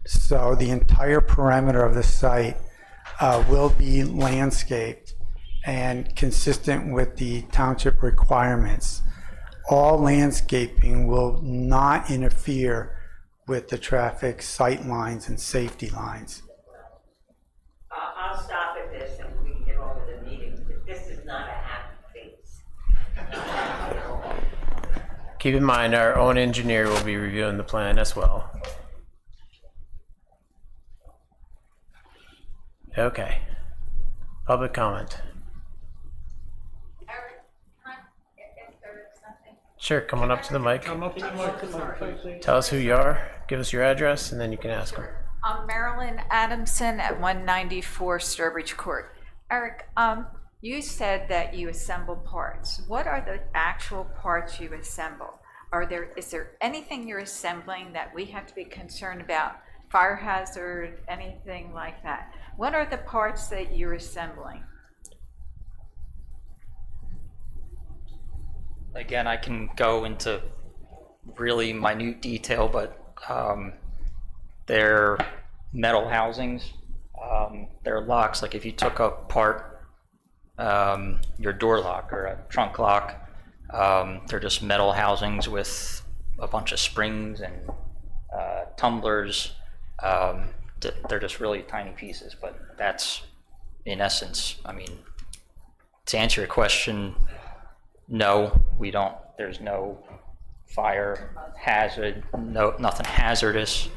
So the entire perimeter of the site will be landscaped and consistent with the township requirements. All landscaping will not interfere with the traffic sight lines and safety lines. I'll stop at this and we can get on to the meeting. This is not a happy face. Keep in mind, our own engineer will be reviewing the plan as well. Okay. Public comment. Eric, can I ask Eric something? Sure, come on up to the mic. Come up to the microphone, please. Tell us who you are, give us your address, and then you can ask them. I'm Marilyn Adamson at 194 Sturbridge Court. Eric, you said that you assemble parts. What are the actual parts you assemble? Is there anything you're assembling that we have to be concerned about? Fire hazard, anything like that? What are the parts that you're assembling? Again, I can go into really minute detail, but they're metal housings. They're locks. Like if you took apart your door lock or a trunk lock, they're just metal housings with a bunch of springs and tumblers. They're just really tiny pieces, but that's in essence, I mean, to answer your question, no, we don't, there's no fire hazard, nothing hazardous.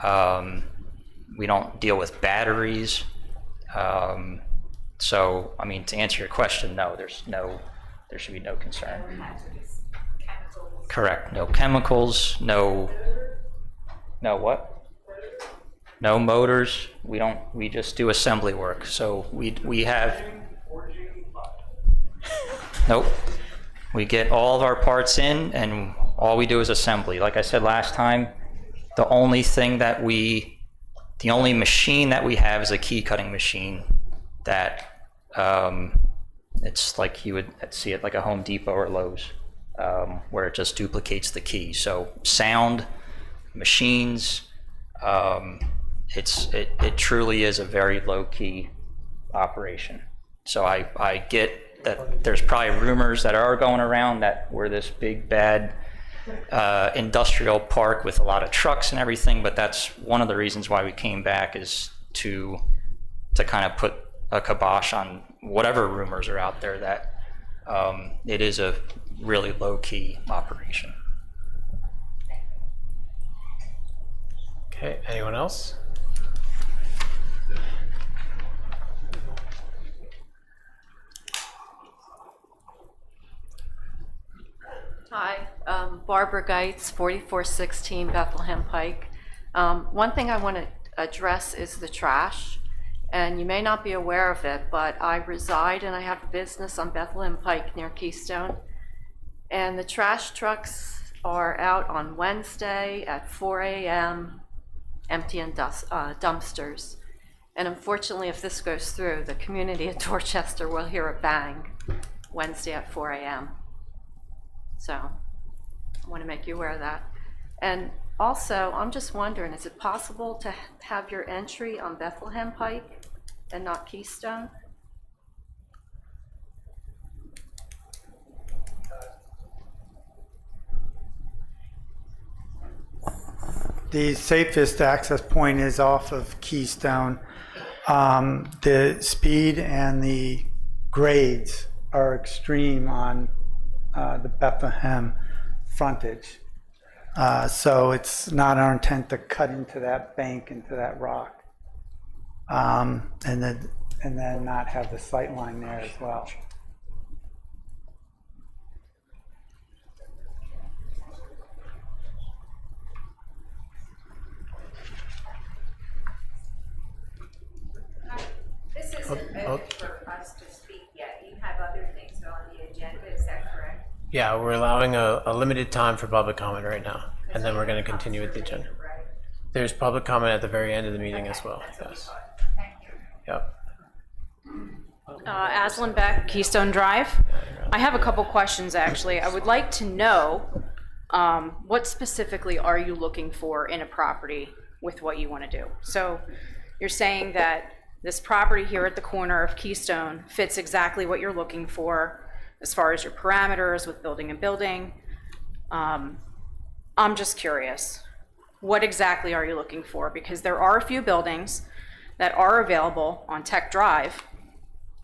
We don't deal with batteries. So, I mean, to answer your question, no, there should be no concern. Correct, no chemicals, no what? No motors, we just do assembly work. So we have, nope. We get all of our parts in and all we do is assembly. Like I said last time, the only machine that we have is a key cutting machine that, it's like you would see it like a Home Depot or Lowe's, where it just duplicates the key. So sound, machines, it truly is a very low-key operation. So I get that there's probably rumors that are going around that we're this big bad industrial park with a lot of trucks and everything, but that's one of the reasons why we came back, is to kind of put a kibosh on whatever rumors are out there that it is a really low-key operation. Okay, anyone else? Hi, Barbara Geitz, 4416 Bethlehem Pike. One thing I want to address is the trash, and you may not be aware of it, but I reside and I have a business on Bethlehem Pike near Keystone, and the trash trucks are out on Wednesday at 4 a.m. emptying dumpsters. And unfortunately, if this goes through, the community of Dorchester will hear a bang Wednesday at 4 a.m. So I want to make you aware of that. And also, I'm just wondering, is it possible to have your entry on Bethlehem Pike and not Keystone? The safest access point is off of Keystone. The speed and the grades are extreme on the Bethlehem frontage. So it's not our intent to cut into that bank, into that rock, and then not have the sight line there as well. This isn't open for us to speak yet. You have other things on the agenda, is that correct? Yeah, we're allowing a limited time for public comment right now, and then we're going to continue with the agenda. There's public comment at the very end of the meeting as well, yes. Yep. Aslan Beck, Keystone Drive. I have a couple questions, actually. I would like to know, what specifically are you looking for in a property with what you want to do? So you're saying that this property here at the corner of Keystone fits exactly what you're looking for as far as your parameters with building and building. I'm just curious, what exactly are you looking for? Because there are a few buildings that are available on Tech Drive,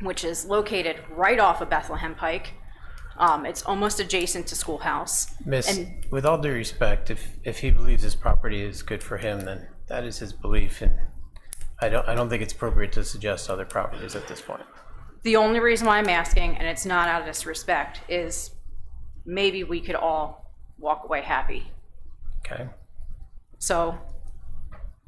which is located right off of Bethlehem Pike. It's almost adjacent to Schoolhouse. Miss, And with all due respect, if he believes this property is good for him, then that is his belief, and I don't think it's appropriate to suggest other properties at this point. the only reason why I'm asking, and it's not out of disrespect, is maybe we could all walk away happy. Okay. So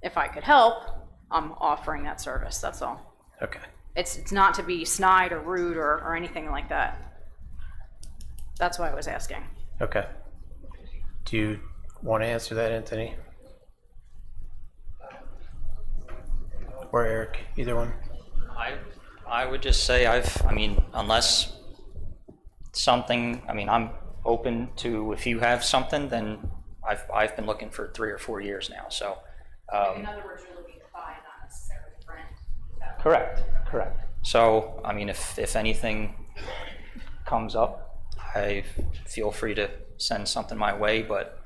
if I could help, I'm offering that service, that's all. Okay. It's not to be snide or rude or anything like that. That's why I was asking. Okay. Do you want to answer that, Anthony? Or Eric, either one? I would just say unless something, I'm open to, if you have something, then I've been looking for 3 or 4 years now, so. In other words, you're looking to buy, not necessarily rent. Correct. So, if anything comes up, I feel free to send something my way, but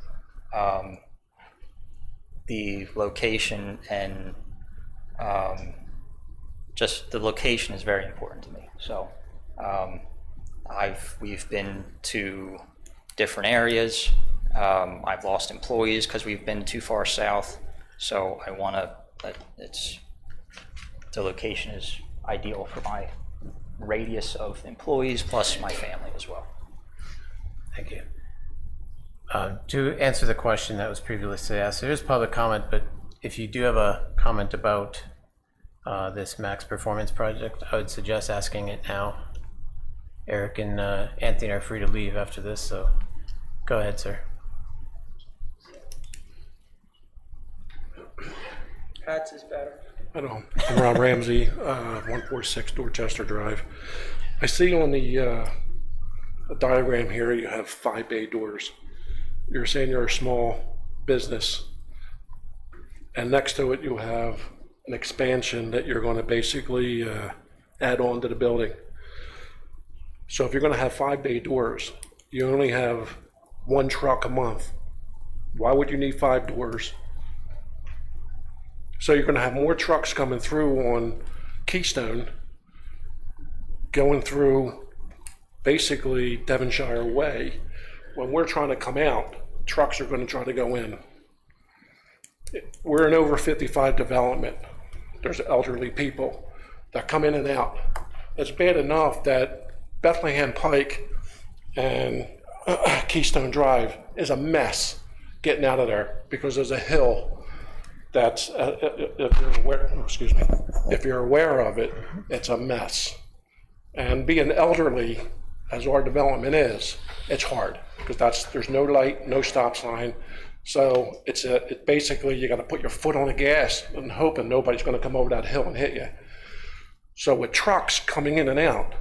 the location and just the location is very important to me. So we've been to different areas. I've lost employees because we've been too far south. So I want to, the location is ideal for my radius of employees plus my family as well. Thank you. To answer the question that was previously asked, there is public comment, but if you do have a comment about this max performance project, I would suggest asking it now. Eric and Anthony are free to leave after this, so go ahead, sir. Hats is better. I know. I'm Rob Ramsey, 146 Dorchester Drive. I see on the diagram here you have 5 bay doors. You're saying you're a small business, and next to it you have an expansion that you're going to basically add on to the building. So if you're going to have 5 bay doors, you only have 1 truck a month. Why would you need 5 doors? So you're going to have more trucks coming through on Keystone, going through basically Devonshire Way. When we're trying to come out, trucks are going to try to go in. We're an over 55 development. There's elderly people that come in and out. It's bad enough that Bethlehem Pike and Keystone Drive is a mess getting out of there because there's a hill that's, if you're aware of it, it's a mess. And being elderly, as our development is, it's hard because there's no light, no stop sign. So it's basically you got to put your foot on the gas and hoping nobody's going to come over that hill and hit you. So with trucks coming in and out,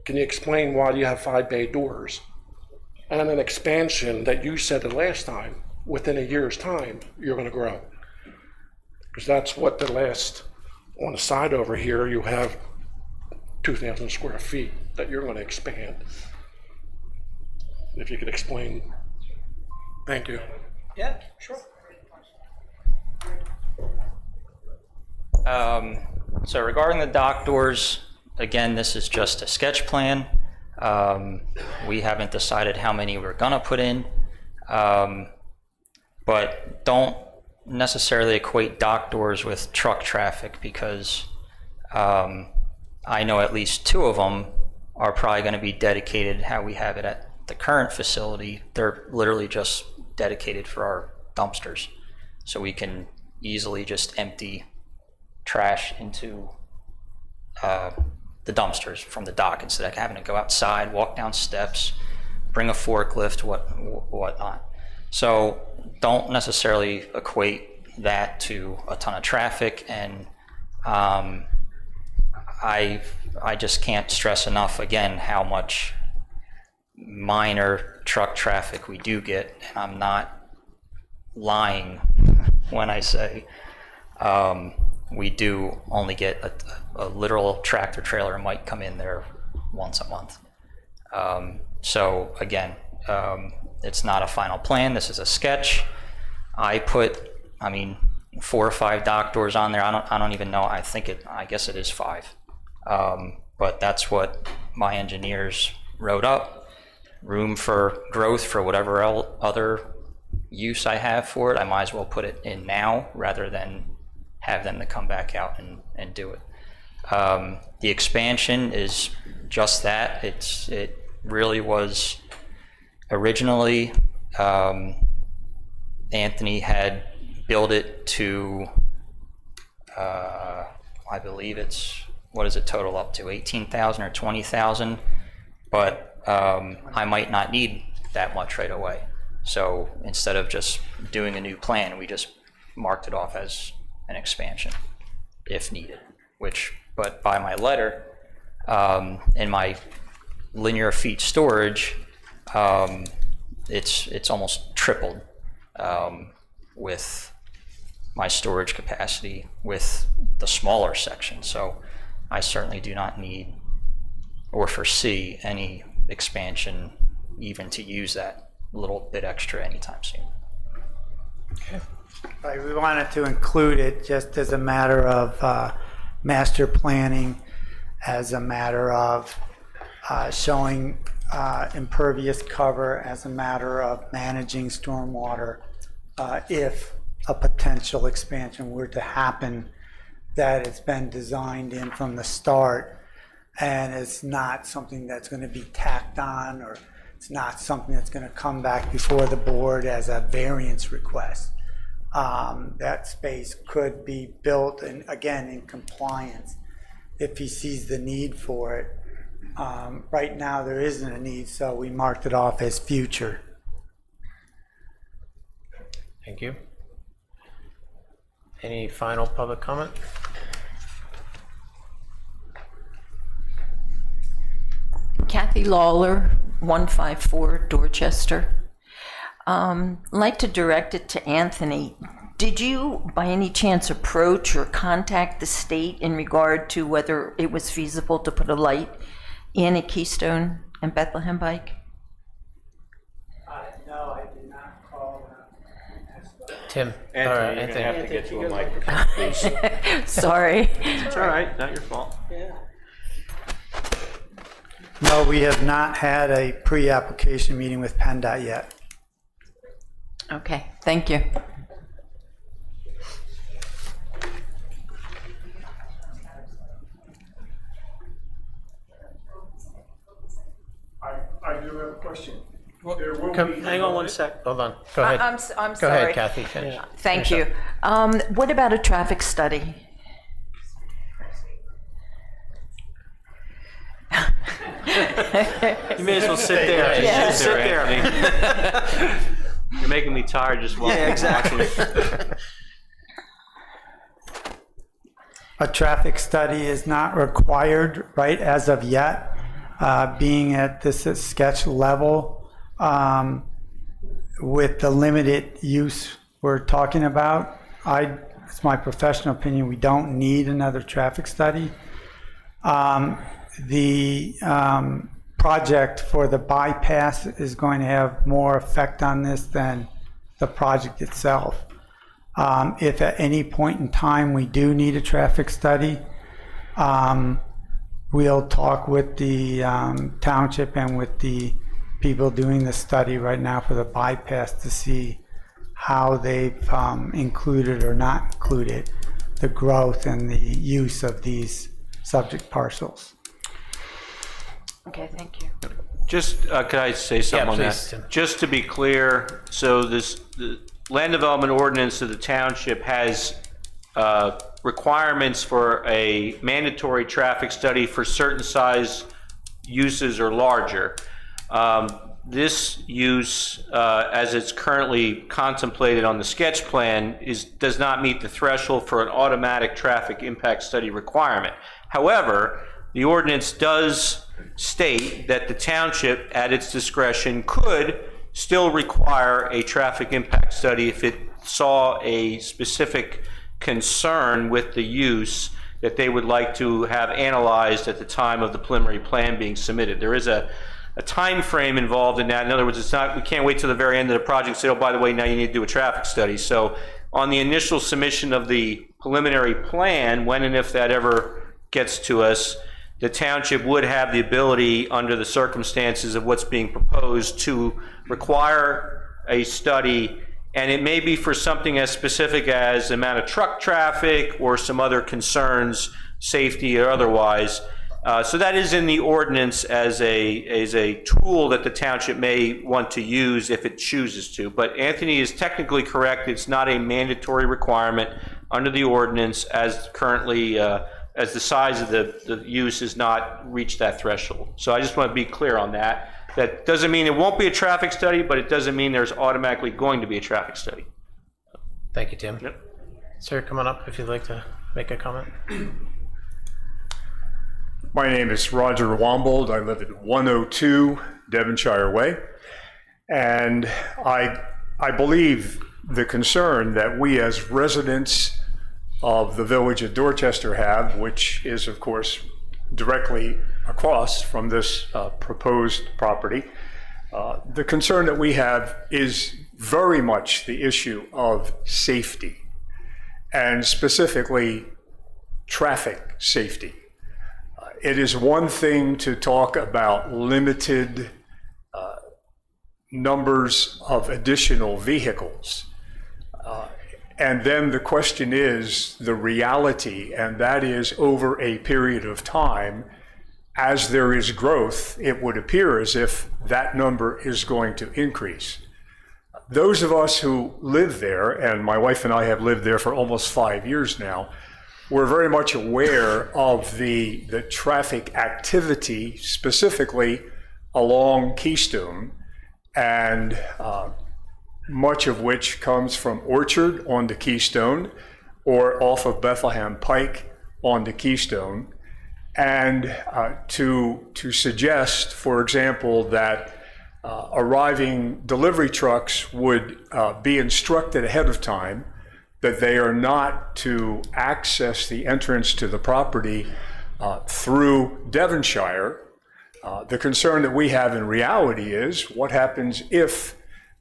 can you explain why you have 5 bay doors and an expansion that you said the last time, within a year's time, you're going to grow? Because that's what the last, on the side over here, you have 2,000 square feet that you're going to expand. If you could explain. Thank you. Yeah, sure. So regarding the dock doors, again, this is just a sketch plan. We haven't decided how many we're gonna put in, but don't necessarily equate dock doors with truck traffic because I know at least 2 of them are probably gonna be dedicated how we have it at the current facility. They're literally just dedicated for our dumpsters. So we can easily just empty trash into the dumpsters from the dock instead of having to go outside, walk down steps. bring a forklift, whatnot. So don't necessarily equate that to a ton of traffic, and I just can't stress enough again how much minor truck traffic we do get, and I'm not lying when I say we do only get a literal tractor trailer might come in there once a month. So again, it's not a final plan. This is a sketch. I put, 4 or 5 dock doors on there. I don't even know. I guess it is 5. But that's what my engineers wrote up. Room for growth for whatever other use I have for it. I might as well put it in now rather than have them to come back out and do it. The expansion is just that. It really was originally, Anthony had built it to, I believe what is it total up to, 18,000 or 20,000, but I might not need that much right away. So instead of just doing a new plan, we just marked it off as an expansion if needed, but by my letter, in my linear feet storage, it's almost tripled with my storage capacity with the smaller section. So I certainly do not need or foresee any expansion even to use that little bit extra anytime soon. Right, we wanted to include it just as a matter of master planning, as a matter of showing impervious cover, as a matter of managing stormwater. If a potential expansion were to happen, that it's been designed in from the start, and it's not something that's going to be tacked on, or it's not something that's going to come back before the board as a variance request. That space could be built, and again, in compliance, if he sees the need for it. Right now, there isn't a need, so we marked it off as future. Thank you. Any final public comment? Kathy Lawler, 154 Dorchester. I'd like to direct it to Anthony. Did you, by any chance, approach or contact the state in regard to whether it was feasible to put a light in a Keystone and Bethlehem Pike? No, I did not call. Tim. Anthony, All right, you're gonna have to get to a Anthony, microphone, please. Sorry. It's all right, not your fault. Yeah. No, we have not had a pre-application meeting with PennDOT yet. Okay, thank you. I do have a question. Hang on one sec. Hold on. Go ahead. I'm Go sorry. ahead, Kathy. Finish. Thank Finish you. up. What about a traffic study? You may as well sit there. Yeah. Just sit there. Anthony. You're making me tired just walking. Yeah, exactly. A traffic study is not required, right, as of yet. Being at this sketch level, with the limited use we're talking about, it's my professional opinion, we don't need another traffic study. The project for the bypass is going to have more effect on this than the project itself. If at any point in time we do need a traffic study, we'll talk with the township and with the people doing the study right now for the bypass to see how they've included or not included the growth and the use of these subject parcels. Okay, thank you. Just, could I say something on please, that? Tim. Just to be clear, so the land development ordinance of the township has requirements for a mandatory traffic study for certain size uses or larger. this use, as it's currently contemplated on the sketch plan, does not meet the threshold for an automatic traffic impact study requirement. However, the ordinance does state that the township, at its discretion, could still require a traffic impact study if it saw a specific concern with the use that they would like to have analyzed at the time of the preliminary plan being submitted. There is a time frame involved in that. In other words, it's not, we can't wait till the very end of the project and say, oh, by the way, now you need to do a traffic study. So on the initial submission of the preliminary plan, when and if that ever gets to us, the township would have the ability, under the circumstances of what's being proposed, to require a study, and it may be for something as specific as the amount of truck traffic or some other concerns, safety or otherwise. So that is in the ordinance as a tool that the township may want to use if it chooses to. But Anthony is technically correct. It's not a mandatory requirement under the ordinance as currently, as the size of the use has not reached that threshold. So I just want to be clear on that. That doesn't mean it won't be a traffic study, but it doesn't mean there's automatically going to be a traffic study. Thank you, Tim. Yep. Sir, come on up if you'd like to make a comment. My name is Roger Wombold. I live at 102 Devonshire Way. And I believe the concern that we as residents of the village of Dorchester have, which is of course directly across from this proposed property, the concern that we have is very much the issue of safety, and specifically traffic safety. It is one thing to talk about limited numbers of additional vehicles. And then the question is the reality, and that is over a period of time, as there is growth, it would appear as if that number is going to increase. Those of us who live there, and my wife and I have lived there for almost 5 years now, we're very much aware of the traffic activity, specifically along Keystone, and much of which comes from Orchard onto Keystone or off of Bethlehem Pike onto Keystone. And to suggest, for example, that arriving delivery trucks would be instructed ahead of time that they are not to access the entrance to the property through Devonshire. The concern that we have in reality is what happens if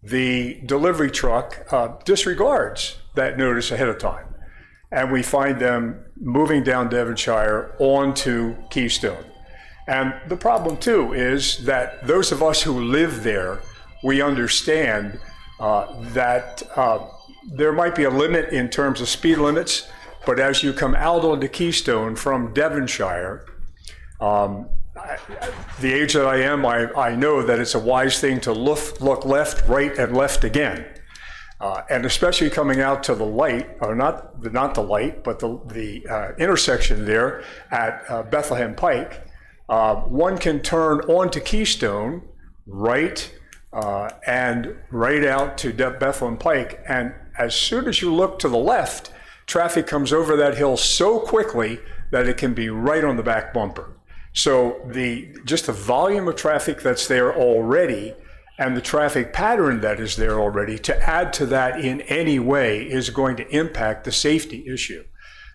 the delivery truck disregards that notice ahead of time, and we find them moving down Devonshire onto Keystone. And the problem too is that those of us who live there, we understand that there might be a limit in terms of speed limits, but as you come out onto Keystone from Devonshire, the age that I am, I know that it's a wise thing to look left, right, and left again. And especially coming out to the light, or not the light, but the intersection there at Bethlehem Pike, one can turn onto Keystone, right, and right out to Bethlehem Pike. And as soon as you look to the left, traffic comes over that hill so quickly that it can be right on the back bumper. So just the volume of traffic that's there already and the traffic pattern that is there already, to add to that in any way is going to impact the safety issue.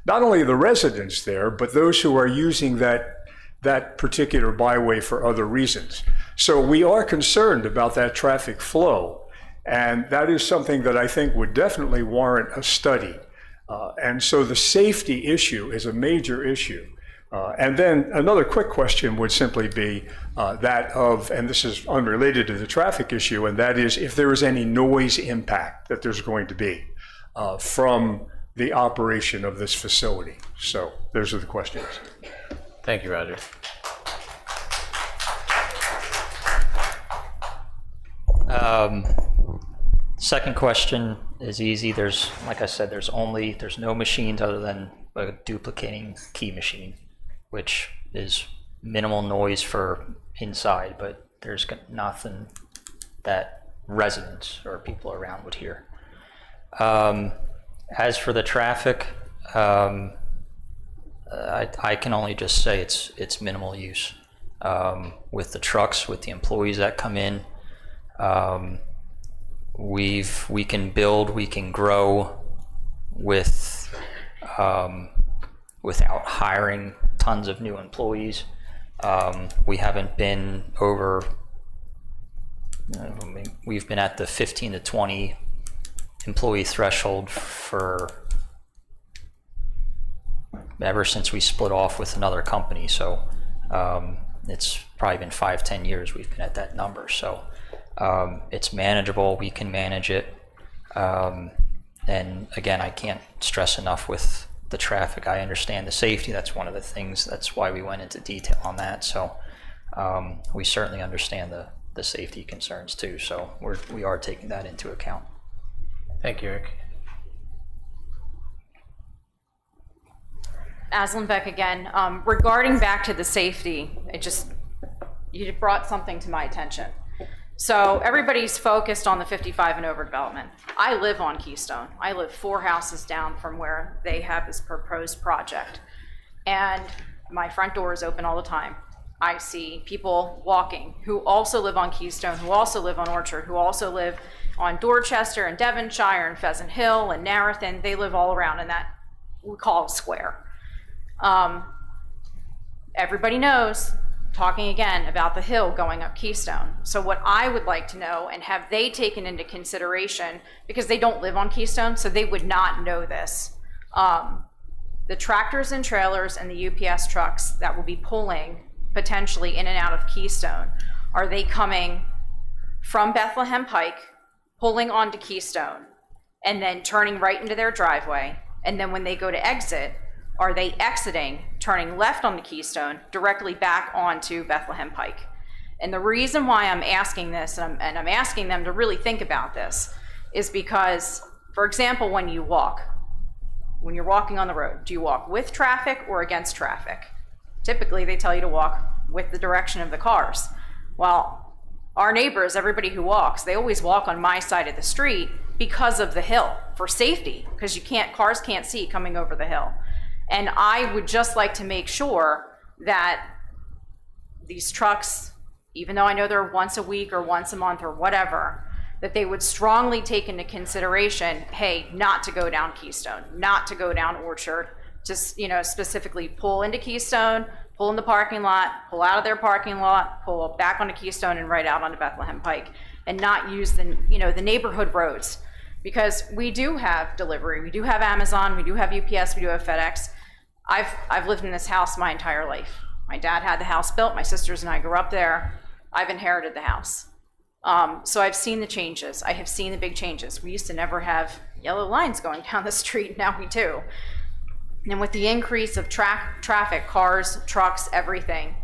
Not only the residents there, but those who are using that particular byway for other reasons. So we are concerned about that traffic flow, and that is something that I think would definitely warrant a study. And so the safety issue is a major issue. And then another quick question would simply be that of, and this is unrelated to the traffic issue, and that is if there is any noise impact that there's going to be from the operation of this facility. So those are the questions. Thank you, Roger. Second question is easy. There's, like I said, there's no machines other than a duplicating key machine, which is minimal noise for inside, but there's nothing that residents or people around would hear. As for the traffic, I can only just say it's minimal use. With the trucks, with the employees that come in, we can build, we can grow with without hiring tons of new employees. We haven't been over, we've been at the 15 to 20 employee threshold for ever since we split off with another company. So it's probably been 5-10 years we've been at that number. So it's manageable, we can manage it. And again, I can't stress enough with the traffic. I understand the safety. That's one of the things, that's why we went into detail on that. So we certainly understand the safety concerns too. So we are taking that into account. Thank you, Eric. Aslan Beck again. Regarding back to the safety, you brought something to my attention. So everybody's focused on the 55 and over development. I live on Keystone. I live 4 houses down from where they have this proposed project. And my front door is open all the time. I see people walking who also live on Keystone, who also live on Orchard, who also live on Dorchester and Devonshire and Pheasant Hill and Narrowton. They live all around in that we call a square. Everybody knows, talking again about the hill going up Keystone. So what I would like to know, and have they taken into consideration, because they don't live on Keystone, so they would not know this, the tractors and trailers and the UPS trucks that will be pulling potentially in and out of Keystone, are they coming from Bethlehem Pike, pulling onto Keystone, and then turning right into their driveway, and then when they go to exit, are they exiting, turning left on the Keystone, directly back onto Bethlehem Pike? And the reason why I'm asking this, and I'm asking them to really think about this, is because, for example, when you're walking on the road, do you walk with traffic or against traffic? Typically, they tell you to walk with the direction of the cars. Well, our neighbors, everybody who walks, they always walk on my side of the street because of the hill, for safety, because cars can't see coming over the hill. And I would just like to make sure that these trucks, even though I know they're once a week or once a month or whatever, that they would strongly take into consideration, hey, not to go down Keystone, not to go down Orchard, just, specifically pull into Keystone, pull in the parking lot, pull out of their parking lot, pull back onto Keystone and right out onto Bethlehem Pike, and not use the neighborhood roads. Because we do have delivery, we do have Amazon, we do have UPS, we do have FedEx. I've lived in this house my entire life. My dad had the house built, my sisters and I grew up there. I've inherited the house. So I've seen the changes. I have seen the big changes. We used to never have yellow lines going down the street, now we do. And with the increase of traffic, cars, trucks, everything,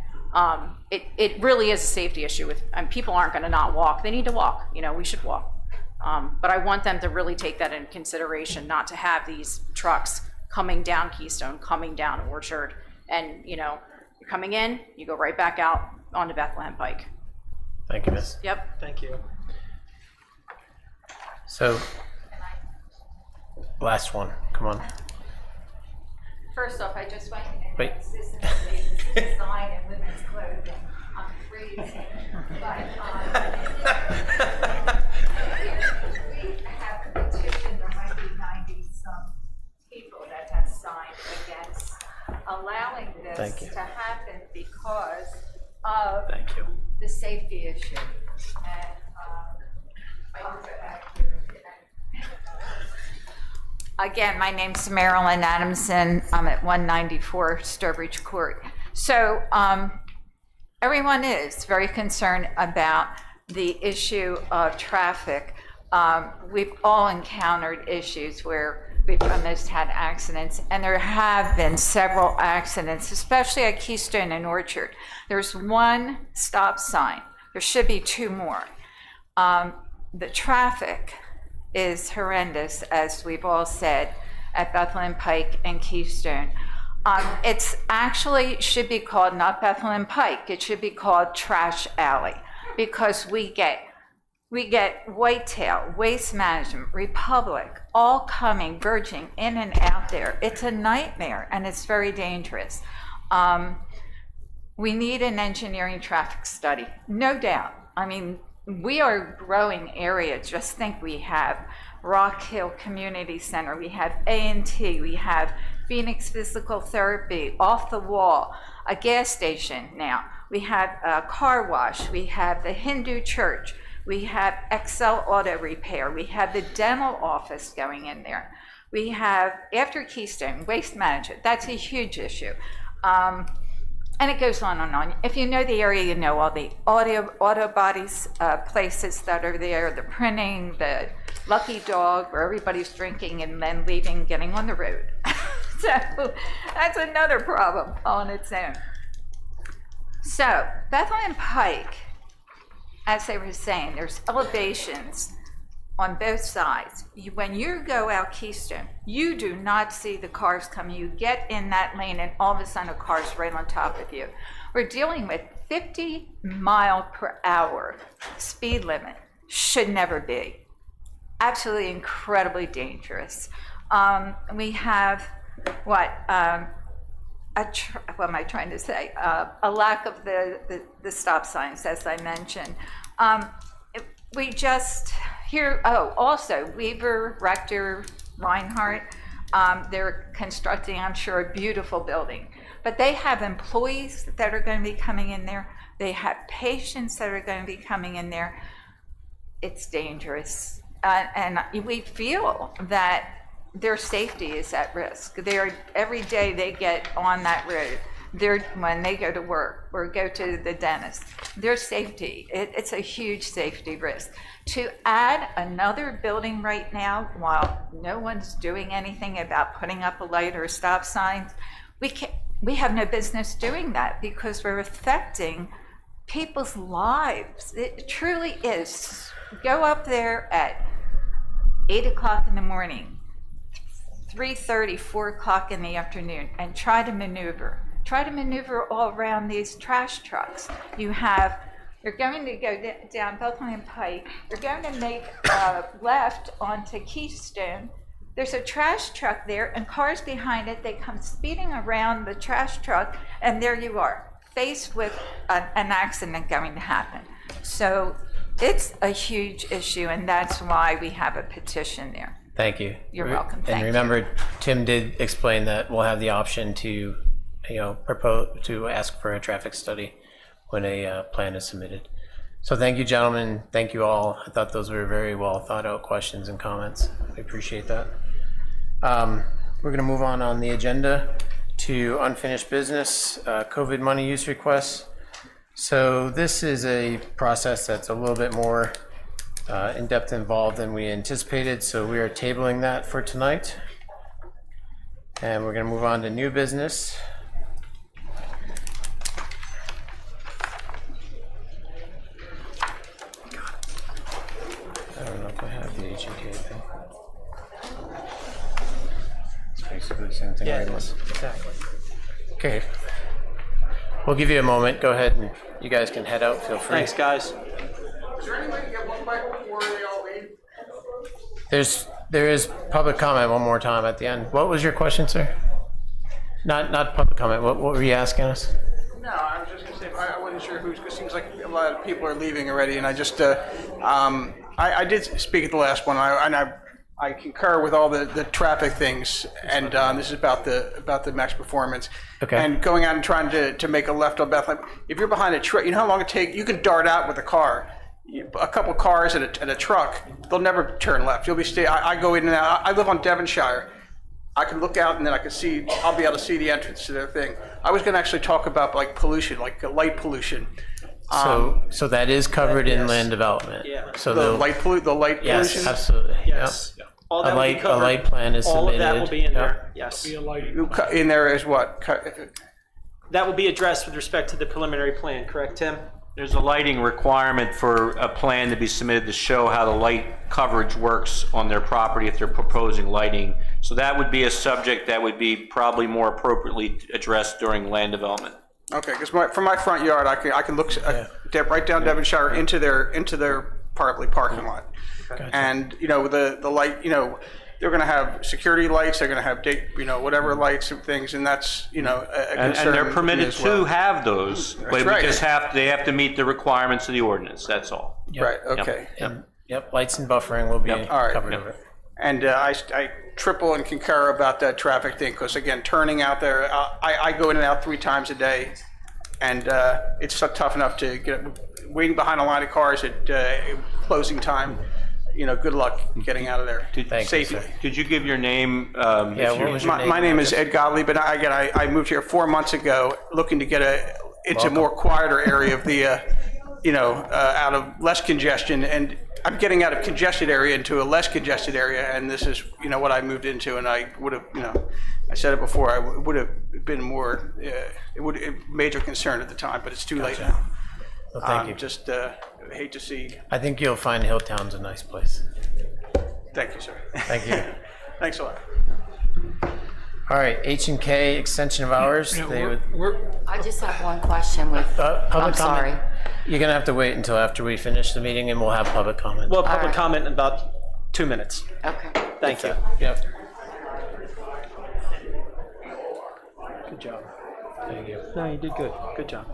it really is a safety issue. People aren't gonna not walk, they need to walk, we should walk. But I want them to really take that into consideration, not to have these trucks coming down Keystone, coming down Orchard, and you're coming in, you go right back out onto Bethlehem Pike. Thank you, Miss. Yep. Thank you. So, last one, come on. First off, I just want to Wait. announce this design in women's clothing. I'm freezing. But we have a petition, there might be 90-some people that have signed against allowing this Thank you. to happen because of Thank you. the safety issue. And I'll get back here. Again, my name's Marilyn Adamson. I'm at 194 Sturbridge Court. So everyone is very concerned about the issue of traffic. We've all encountered issues where we've almost had accidents, and there have been several accidents, especially at Keystone and Orchard. There's one stop sign. There should be 2 more. The traffic is horrendous, as we've all said, at Bethlehem Pike and Keystone. It's actually should be called not Bethlehem Pike, it should be called Trash Alley, because we get We get Whitetail, Waste Management, Republic, all coming, verging in and out there. It's a nightmare, and it's very dangerous. We need an engineering traffic study, no doubt. I mean, we are a growing area. Just think, we have Rock Hill Community Center, we have A&T, we have Phoenix Physical Therapy, Off the Wall, a gas station now. We have a car wash, we have the Hindu church, we have Excel Auto Repair, we have the dental office going in there. We have, after Keystone, Waste Management, that's a huge issue. And it goes on and on. If you know the area, you know all the auto bodies, places that are there, the printing, the Lucky Dog, where everybody's drinking and then leaving, getting on the road. So that's another problem on its own. So Bethlehem Pike, as they were saying, there's elevations on both sides. When you go out Keystone, you do not see the cars coming. You get in that lane and all of a sudden a car's right on top of you. We're dealing with 50-mile-per-hour speed limit. Should never be. Absolutely incredibly dangerous. We have what am I trying to say? A lack of the stop signs, as I mentioned. We just here, also Weaver, Rector, Reinhardt, they're constructing, I'm sure, a beautiful building. But they have employees that are going to be coming in there. They have patients that are going to be coming in there. It's dangerous. And we feel that their safety is at risk. Every day they get on that road, when they go to work or go to the dentist, their safety, it's a huge safety risk. To add another building right now, while no one's doing anything about putting up a light or stop signs, we have no business doing that because we're affecting people's lives. It truly is. Go up there at 8 o'clock in the morning, 3:30, 4 o'clock in the afternoon, and try to maneuver all around these trash trucks. You're going to go down Bethlehem Pike, you're going to make a left onto Keystone. There's a trash truck there and cars behind it. They come speeding around the trash truck, and there you are, faced with an accident going to happen. So it's a huge issue, and that's why we have a petition there. Thank you. You're welcome. Thank and remember, Tim did explain that we'll have the option to, propose to ask for a traffic study when a plan is submitted. So thank you, gentlemen. Thank you all. I thought those were very well thought out questions and comments. I appreciate that. We're going to move on the agenda to unfinished business, COVID money use requests. So this is a process that's a little bit more in-depth involved than we anticipated, so we are tabling that for tonight. And we're going to move on to new business. I don't know if I have the HEK thing. It's basically the same thing. Yeah, it is. Exactly. Okay. We'll give you a moment. Go ahead and you guys can head out. Feel free. Thanks, guys. Is there any way to get one mic before they all leave? There is public comment one more time at the end. What was your question, sir? Not public comment. What were you asking us? No, I was just going to say, I wasn't sure who's, it seems like a lot of people are leaving already, and I just, I did speak at the last one, and I concur with all the traffic things, and this is about the max performance. Okay. And going out and trying to make a left on Bethlehem. If you're behind a truck, you know how long it takes? You can dart out with a car. A couple cars and a truck, they'll never turn left. You'll be I go in and out. I live on Devonshire. I can look out and then I'll be able to see the entrance to their thing. I was going to actually talk about like pollution, like light pollution. So that is covered in land development. Yeah. So the light pollution. Yes, absolutely. Yes. Yep. All that A will be light covered. plan is All of submitted. that will be in Yep. there. Yes. In there is what? That will be addressed with respect to the preliminary plan, correct, Tim? There's a lighting requirement for a plan to be submitted to show how the light coverage works on their property if they're proposing lighting. So that would be a subject that would be probably more appropriately addressed during land development. Okay, because from my front yard, I can look right down Devonshire into their probably parking lot. And, you know, the light, you know, they're gonna have security lights, they're gonna have, whatever lights and things, and that's, you know, a concern. And they're to me permitted as well. to have those, but we right. just they have to meet the requirements of the ordinance, that's all. Right, okay. Yep, lights and buffering will be All right. covered over it. And I triple and concur about that traffic thing, because again, turning out there, I go in and out 3 times a day, and it's so tough enough to waiting behind a line of cars at closing time. You know, good luck getting out of there safely. Did you give your name? What was your name? My name is Ed Godley, but I moved here 4 months ago, looking to get into a more quieter area of the, out of less congestion, and I'm getting out of congested area into a less congested area, and this is, what I moved into, and I would have, I said it before, I would have been more, it would have major concern at the time, but it's too late now. Well, thank you. Just hate to see. I think you'll find Hilltown's a nice place. Thank you, sir. Thank you. Thanks a lot. All right, H&K extension of hours. I just have one question with, Public I'm comment. sorry. You're gonna have to wait until after we finish the meeting, and we'll have public comment. Well, public comment in about 2 minutes. Okay. Thank you. Yep. Good job. Thank you. No, you did good. Good job.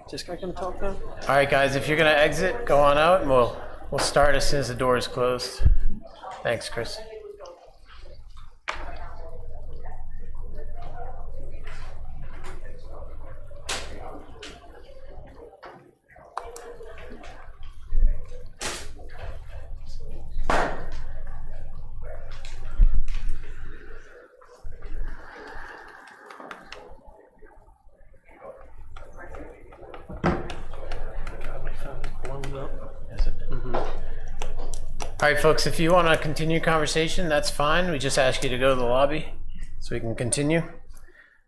Is this guy gonna talk now? All right, guys, if you're gonna exit, go on out, and we'll start as soon as the door is closed. Thanks, Chris. All right, folks, if you want to continue conversation, that's fine. We just ask you to go to the lobby so we can continue.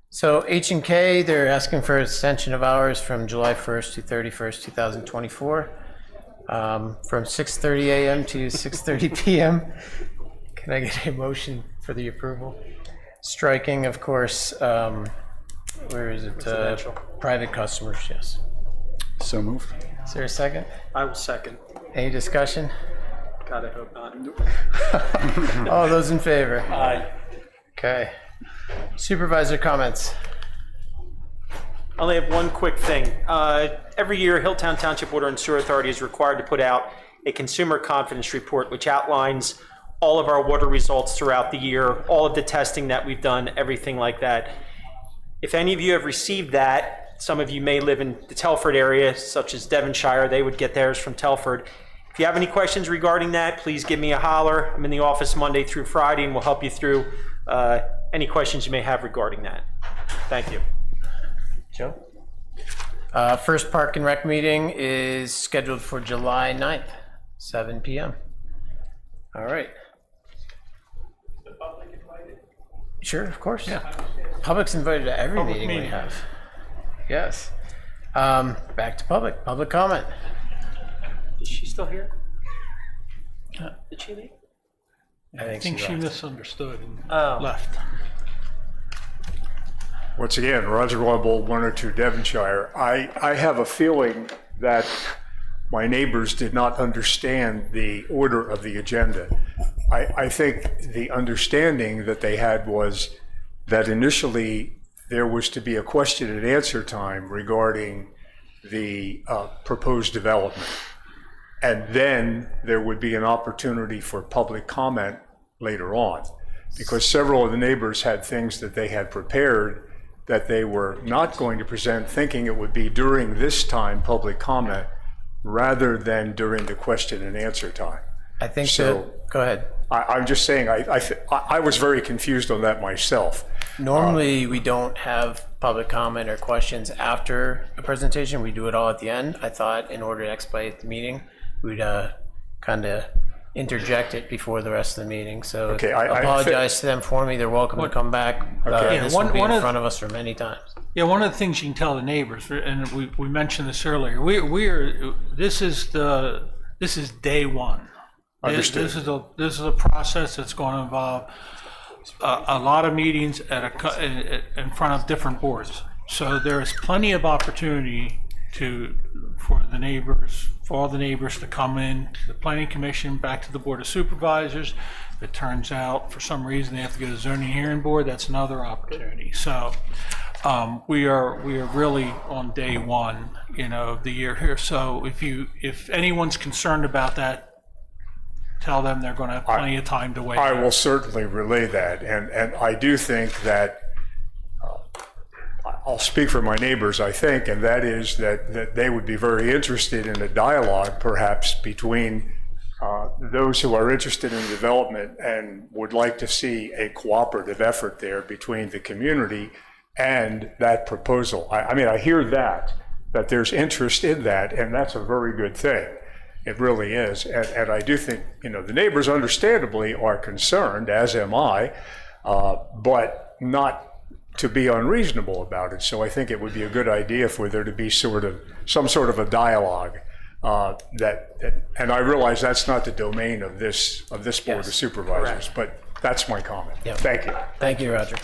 So H&K, they're asking for extension of hours from July 1st to 31st, 2024, from 6:30 a.m. to 6:30 p.m. Can I get a motion for the approval? Striking, of course, where is it? Private customers, yes. So moved. Is there a second? I will second. Any discussion? God, I hope not. All those in favor? Aye. Okay. Supervisor comments. I only have one quick thing. Every year, Hilltown Township Water and Sewer Authority is required to put out a consumer confidence report, which outlines all of our water results throughout the year, all of the testing that we've done, everything like that. If any of you have received that, some of you may live in the Telford area, such as Devonshire, they would get theirs from Telford. If you have any questions regarding that, please give me a holler. I'm in the office Monday through Friday, and we'll help you through any questions you may have regarding that. Thank you. Joe? First Park and Rec meeting is scheduled for July 9th, 7 p.m. All right. Sure, of course. Yeah. Public's invited to every meeting we have. Yes. Back to public comment. Is she still here? Did she leave? I think she misunderstood and Oh. left. Once again, Roger Wumble, 102 Devonshire. I have a feeling that my neighbors did not understand the order of the agenda. I think the understanding that they had was that initially there was to be a question and answer time regarding the proposed development. And then there would be an opportunity for public comment later on, because several of the neighbors had things that they had prepared that they were not going to present, thinking it would be during this time public comment rather than during the question and answer time. I think so. Go ahead. I'm just saying, I was very confused on that myself. Normally, we don't have public comment or questions after a presentation. We do it all at the end. I thought in order to expedite the meeting, we'd kind of interject it before the rest of the meeting. So Okay, I apologize to them for me. They're welcome to come back. Okay. This will be in front of us for many times. Yeah, one of the things you can tell the neighbors, and we mentioned this earlier, this is day one. Understood. This is a process that's going to involve a lot of meetings in front of different boards. So there is plenty of opportunity for the neighbors, for all the neighbors to come in to the planning commission, back to the board of supervisors. If it turns out for some reason they have to go to the zoning hearing board, that's another opportunity. So we are really on day one, of the year here. So if anyone's concerned about that, tell them they're going to have plenty of time to wait. I will certainly relay that, and I do think that I'll speak for my neighbors, I think, and that is that they would be very interested in a dialogue perhaps between those who are interested in development and would like to see a cooperative effort there between the community and that proposal. I mean, I hear that there's interest in that, and that's a very good thing. It really is. And I do think, the neighbors understandably are concerned, as am I, but not to be unreasonable about it. So I think it would be a good idea for there to be some sort of a dialogue and I realize that's not the domain of this board of supervisors, but that's my comment. Yep. Thank you. Thank you, Roger.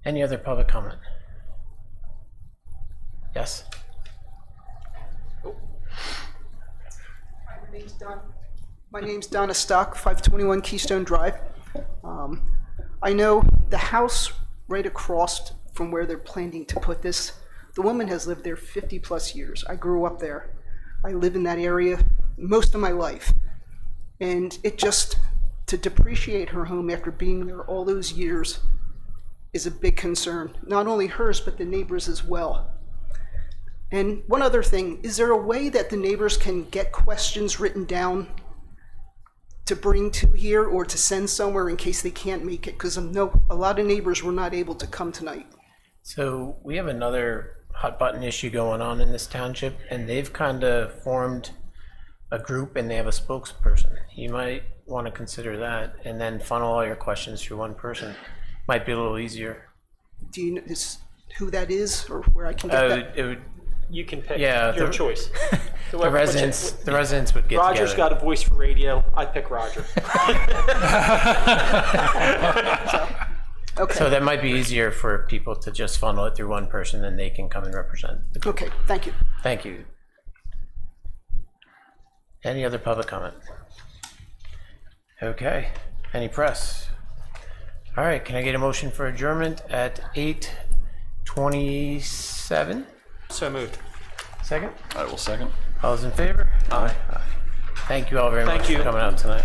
Any other public comment? Yes? My name's Donna Stock, 521 Keystone Drive. I know the house right across from where they're planning to put this, the woman has lived there 50 plus years. I grew up there. I live in that area most of my life. And to depreciate her home after being there all those years is a big concern. Not only hers, but the neighbors as well. And one other thing, is there a way that the neighbors can get questions written down to bring to here or to send somewhere in case they can't make it? Because I know a lot of neighbors were not able to come tonight. So we have another hot button issue going on in this township, and they've kind of formed a group and they have a spokesperson. You might want to consider that and then funnel all your questions through one person. Might be a little easier. Do you know who that is or where I can get that? You can pick. Yeah, your choice. The residents would get Roger's together. got a voice for radio. I pick Roger. Okay. So that might be easier for people to just funnel it through one person and they can come and represent the group. Okay, thank you. Thank you. Any other public comment? Okay. Any press? All right, can I get a motion for adjournment at 8:27? So moved. Second? I will second. All those in favor? Aye. Thank you all very much for coming out tonight.